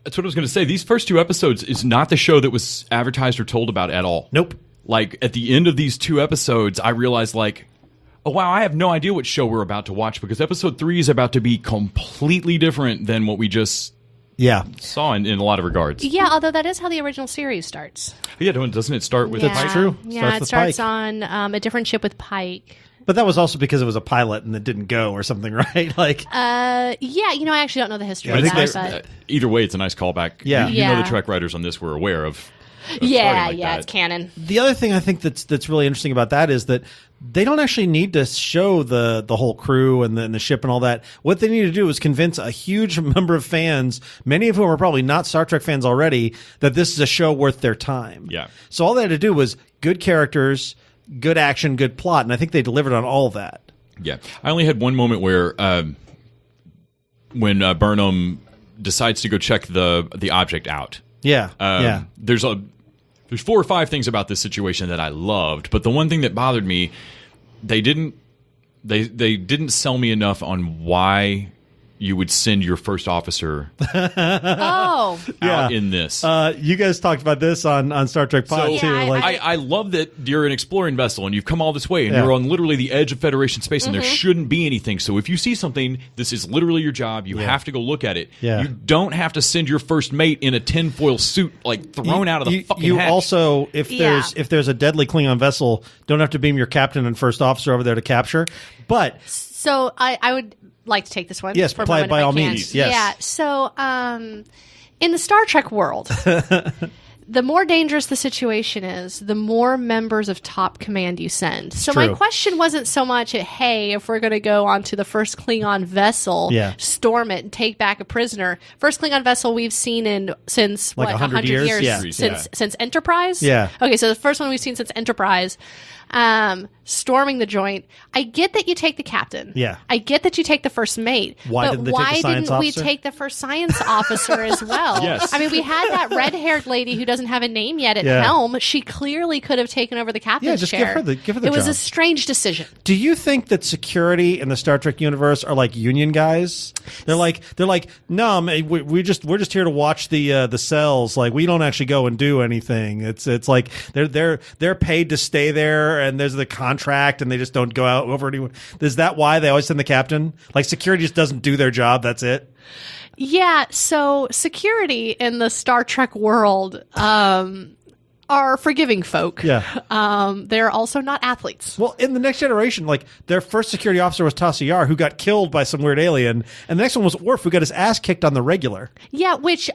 That's what I was going to say. These first 2 episodes is not the show that was advertised or told about at all. Nope. Like, at the end of these 2 episodes, I realized, like, oh wow, I have no idea what show we're about to watch, because episode 3 is about to be completely different than what we just saw in a lot of regards. Yeah, although that is how the original series starts. Yeah, doesn't it start with That's Pike? True. Yeah, it starts Pike. on a different ship with Pike. But that was also because it was a pilot and it didn't go or something, right? Like, I actually don't know the history I of think that. But either way, it's a nice callback. Yeah. You know the Trek writers on this were aware of yeah, starting like that. it's canon. the other thing I think that's really interesting about that is that they don't actually need to show the whole crew and the ship and all that. What they need to do is convince a huge number of fans, many of whom are probably not Star Trek fans already, that this is a show worth their time. Yeah. So all they had to do was good characters, good action, good plot, and I think they delivered on all of that. Yeah. I only had one moment where when Burnham decides to go check the object out. Yeah. There's 4 or 5 things about this situation that I loved, but the one thing that bothered me, they didn't sell me enough on why you would send your first officer Oh, out in this. You guys talked about this on Star Trek Pod So, too. Yeah, like, I love that you're an exploring vessel and you've come all this way and Yeah. you're on literally the edge of Federation space and there shouldn't be anything. So if you see something, this is literally your job. You have to go look at it. Yeah. You don't have to send your first mate in a tinfoil suit like thrown out of the fucking you hatch. also, if Yeah. there's a deadly Klingon vessel, don't have to beam your captain and first officer over there to capture. But so I would like to take this one. Yes, for a by moment if I all can. means, yes. Yeah. So In the Star Trek world, the more dangerous the situation is, the more members of top command you send. So my question wasn't so much, hey, if we're going to go onto the first Klingon vessel, storm it and take back a prisoner. First Klingon vessel we've seen since like 100 years? Yeah. Since Enterprise? Yeah. Okay, so the first one we've seen since Enterprise. Storming the joint. I get that you take the captain. Yeah. I get that you take the first mate. Why didn't we take the first science officer as well? Yes. I mean, we had that red-haired lady who doesn't have a name yet at helm. She clearly could have taken over the captain's just chair. give her the It was job. a strange decision. Do you think that security in the Star Trek universe are like union guys? They're like, no, man, we're just here to watch the cells. Like, we don't actually go and do anything. It's like they're paid to stay there, and there's the contract, and they just don't go out over anyone. Is that why they always send the captain? Like, security just doesn't do their job. That's it. Yeah. So security in the Star Trek world are forgiving folk. Yeah. They're also not athletes. Well, in the Next Generation, like, their first security officer was Tasha Yar, who got killed by some weird alien, and the next one was Worf, who got his ass kicked on the regular. Yeah, which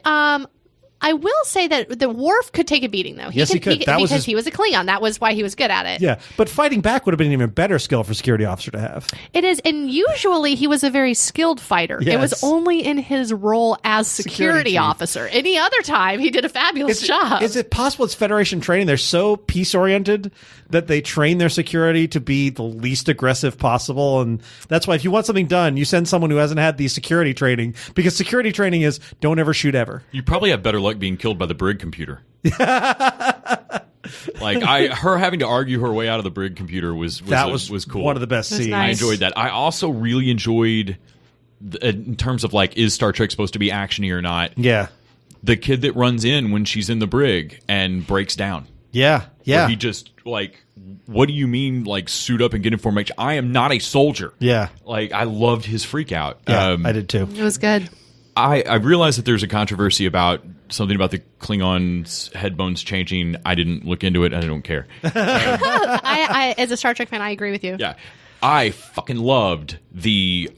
I will say that the Worf could take a beating, though. Yes, he could. Because he was a Klingon. That was why he was good at it. Yeah, but fighting back would have been an even better skill for a security officer to have. It is, and usually he was a very skilled fighter. Yes. It was only in his role as security officer. Any other time, he did a fabulous job. Is it possible it's Federation training? They're so peace-oriented that they train their security to be the least aggressive possible, and that's why if you want something done, you send someone who hasn't had the security training, because security training is don't ever shoot ever. You probably have better luck being killed by the Brig computer. Like her having to argue her way out of the Brig computer was cool. One of the best scenes. Nice. I enjoyed that. I also really enjoyed, in terms of like, is Star Trek supposed to be actiony or not? Yeah. The kid that runs in when she's in the brig and breaks down. Yeah. Yeah. Where he just like, what do you mean, like, suit up and get information? I am not a soldier. Yeah. Like, I loved his freak out. Yeah, I did too. It was good. I realized that there's a controversy about something about the Klingons' head bones changing. I didn't look into it. I don't care. I, as a Star Trek fan, I agree with you. Yeah. I fucking loved the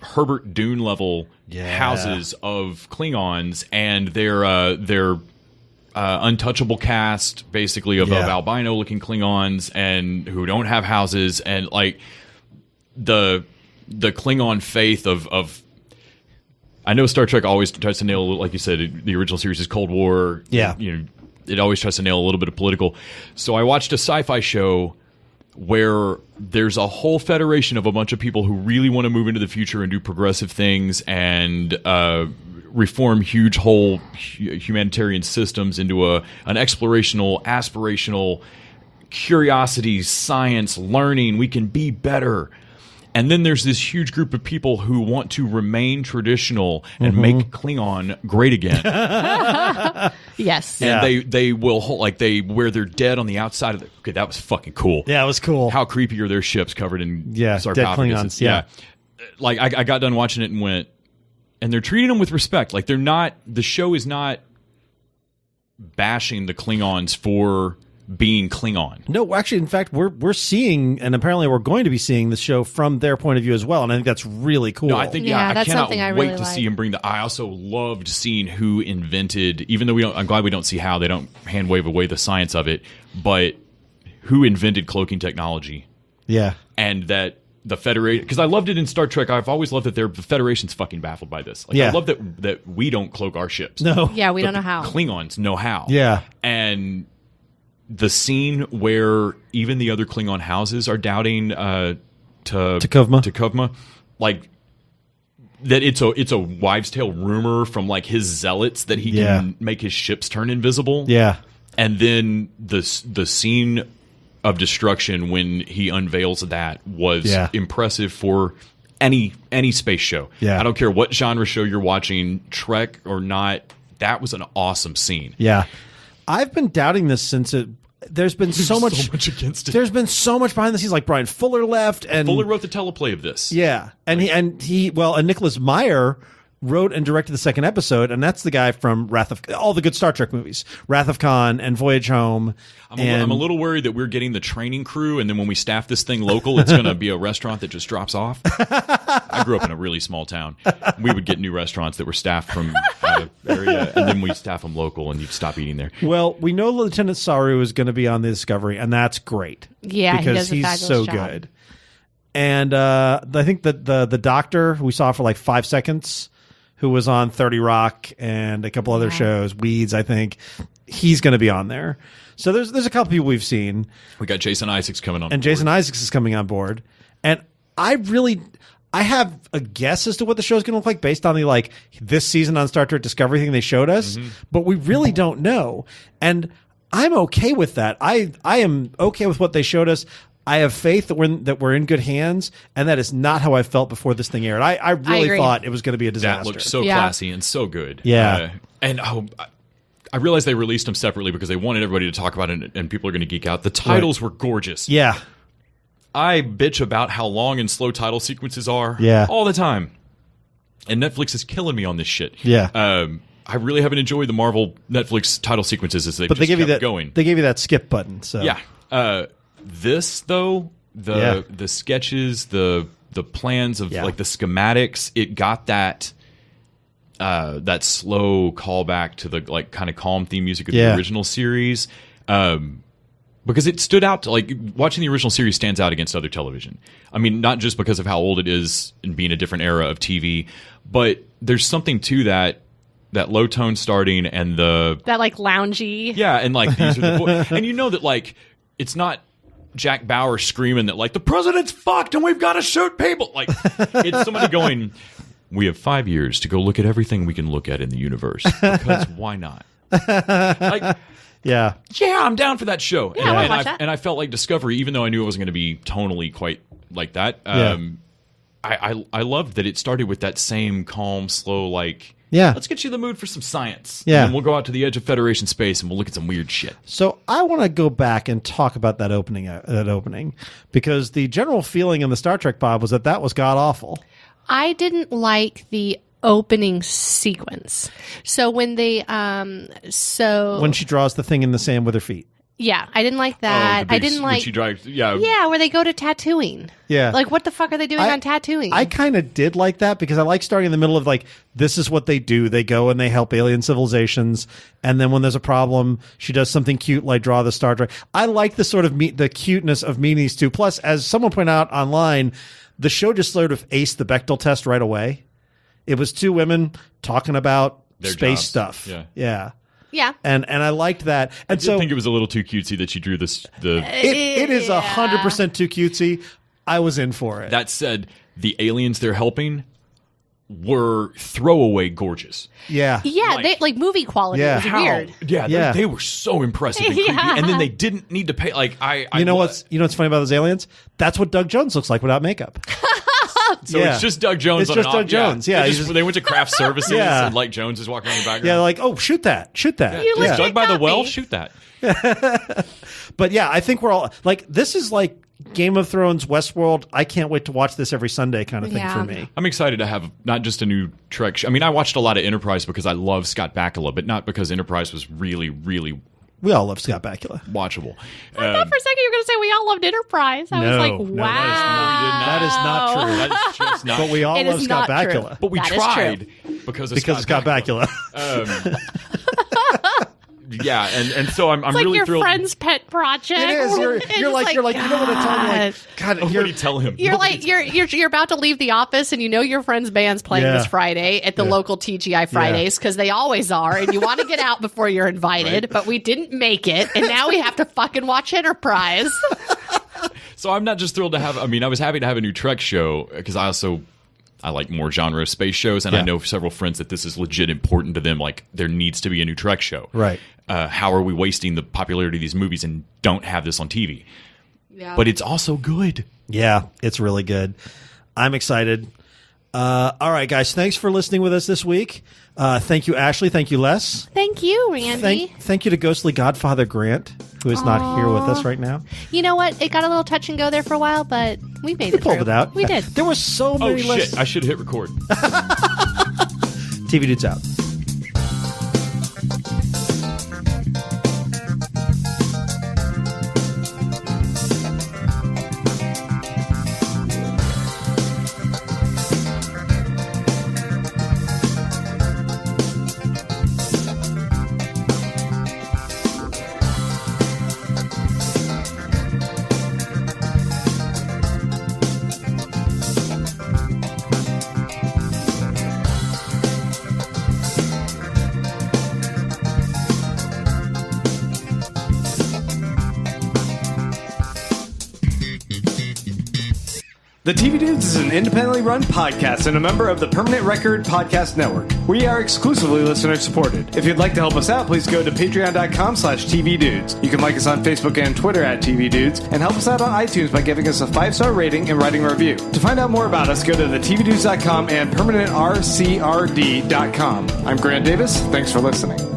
Herbert Dune level houses of Klingons and their untouchable cast, basically, of albino looking Klingons and who don't have houses, and like the Klingon faith of I know Star Trek always tries to nail, like you said, the original series is Cold War. Yeah. You know, it always tries to nail a little bit of political. So I watched a sci-fi show where there's a whole federation of a bunch of people who really want to move into the future and do progressive things and reform huge whole humanitarian systems into an explorational, aspirational, curiosity, science, learning. We can be better. And then there's this huge group of people who want to remain traditional and make Klingon great again. Yes. And they will hold, like, they where they're dead on the outside of the. Okay, that was fucking cool. Yeah, it was cool. How creepy are their ships covered in dead sarcophagus? Klingons. Yeah. Like I got done watching it and went, and they're treating them with respect. Like, they're not. The show is not bashing the Klingons for being Klingon. No, actually, in fact, we're seeing, and apparently we're going to be seeing the show from their point of view as well, and I think that's really cool. No, I think Yeah, I that's cannot something I wait really to like. see him bring the. I also loved seeing who invented, even though we don't. I'm glad we don't see how they don't hand wave away the science of it, but who invented cloaking technology, Yeah. and that the Federation. Because I loved it in Star Trek. I've always loved that the Federation's fucking baffled by this. Like, Yeah. I love that we don't cloak our ships. No. Yeah, we But don't know how. Klingons know how. Yeah. And the scene where even the other Klingon houses are doubting T'Kuvma, like that it's a wives' tale rumor from like his zealots that he can make his ships turn invisible. Yeah. And then the scene of destruction when he unveils that was impressive for any space show. Yeah. I don't care what genre show you're watching, Trek or not. That was an awesome scene. Yeah. I've been doubting this since there's been so much against it. There's been so much behind the scenes, like Brian Fuller left, and Fuller wrote the teleplay of this. Yeah, and he Nicholas Meyer wrote and directed the second episode, and that's the guy from all the good Star Trek movies, Wrath of Khan and Voyage Home. I'm a little worried that we're getting the training crew, and then when we staff this thing local, it's going to be a restaurant that just drops off. I grew up in a really small town. We would get new restaurants that were staffed from area, and then we staff them local, and you'd stop eating there. Well, we know Lieutenant Saru is going to be on the Discovery, and that's great. Yeah, because he does a he's so fabulous job. good. And I think that the doctor who we saw for like 5 seconds, who was on 30 Rock and a couple other shows, Weeds, I think, he's going to be on there. So there's a couple people we've seen. We got Jason Isaacs coming on and board. Jason Isaacs is coming on board. And I have a guess as to what the show's going to look like based on the like this season on Star Trek Discovery thing they showed us, but we really don't know. And I'm okay with that. I am okay with what they showed us. I have faith that we're in good hands, and that is not how I felt before this thing aired. I really thought it was going to be a disaster. That looked so classy and so good. Yeah. I realized they released them separately because they wanted everybody to talk about it, and people are going to geek out. The titles were gorgeous. Yeah. I bitch about how long and slow title sequences are all the time. And Netflix is killing me on this shit. Yeah. I really haven't enjoyed the Marvel Netflix title sequences as they But they gave you that going. They gave you that skip button. So Yeah. This though, the sketches, the plans of like the schematics, it got that slow callback to the like kind of calm theme music of the original series. Because it stood out to, like, watching the original series stands out against other television. I mean, not just because of how old it is and being a different era of TV, but there's something to that low tone starting and that like loungy. Yeah, and like these are the and you know that like it's not Jack Bauer screaming that like the president's fucked and we've got to shoot people. Like it's somebody going, we have 5 years to go look at everything we can look at in the universe because why not? Like. Yeah, I'm down for that show. Yeah, I wanna watch that. And I felt like Discovery, even though I knew it wasn't going to be tonally quite like that. I loved that it started with that same calm, slow, like, let's get you in the mood for some science. Yeah. And then we'll go out to the edge of Federation space and we'll look at some weird shit. So I want to go back and talk about that opening, because the general feeling in the Star Trek pod was that was god awful. I didn't like the opening sequence. So when they when she draws the thing in the sand with her feet. Yeah, I didn't like that. I didn't like when she drives, where they go to Tatooine. Yeah. Like what the fuck are they doing on Tatooine? I kind of did like that because I like starting in the middle of like, this is what they do. They go and they help alien civilizations. And then when there's a problem, she does something cute like draw the Star Trek. I like the sort of the cuteness of meeting these two. Plus, as someone pointed out online, the show just sort of aced the Bechdel test right away. It was two women talking about their space jobs. stuff. Yeah. And I liked that. And I did think it was a little too cutesy that she drew this. It is 100% too cutesy. I was in for it. That said, the aliens they're helping were throwaway gorgeous. Yeah, they like movie quality. Yeah. It was weird. Yeah, they were so impressive and creepy. And then they didn't need to pay. Like you know what's funny about those aliens? That's what Doug Jones looks like without makeup. So it's just Doug Jones. It's just Doug Jones. Yeah, they went to craft services and like Jones is walking around the background. Yeah, like shoot that. You Doug by the got well, me. shoot that. But yeah, I think we're all like, this is like Game of Thrones, Westworld. I can't wait to watch this every Sunday kind of thing for me. I'm excited to have not just a new Trek show. I mean, I watched a lot of Enterprise because I love Scott Bakula, but not because Enterprise was really, really We all love Scott Bakula. watchable. I thought for a second you were going to say we all loved Enterprise. I was like, no, wow. that is not true. That is just not. But we all It love is Scott not true. Bakula. But we That is tried because of Scott Bakula. Yeah, and so I'm It's like really your thrilled. friend's pet project. It is. You're like, you know what I tell him? Like, God, Nobody tell him. You're like you're about to leave the office and you know your friend's band's playing this Friday at the local TGI Fridays because they always are, and you want to get out before you're invited, but we didn't make it, and now we have to fucking watch Enterprise. So I'm not just thrilled to have. I mean, I was happy to have a new Trek show because I like more genre of space shows, and I know several friends that this is legit important to them. Like, there needs to be a new Trek show. Right. How are we wasting the popularity of these movies and don't have this on TV? Yeah. But it's also good. Yeah, it's really good. I'm excited. All right, guys. Thanks for listening with us this week. Thank you, Ashley. Thank you, Les. Thank you, Randy. Thank you to Ghostly Godfather Grant, who is not here with us right now. You know what? It got a little touch and go there for a while, but we made it We pulled through. it out. We did. There were so many Oh shit! I should hit record. TV Dudes out. The TV Dudes is an independently run podcast and a member of the Permanent Record Podcast Network. We are exclusively listener supported. If you'd like to help us out, please go to patreon.com/tvdudes. You can like us on Facebook and Twitter at TV Dudes, and help us out on iTunes by giving us a 5-star rating and writing a review. To find out more about us, go to thetvdudes.com and permanentrcrd.com. I'm Grant Davis. Thanks for listening.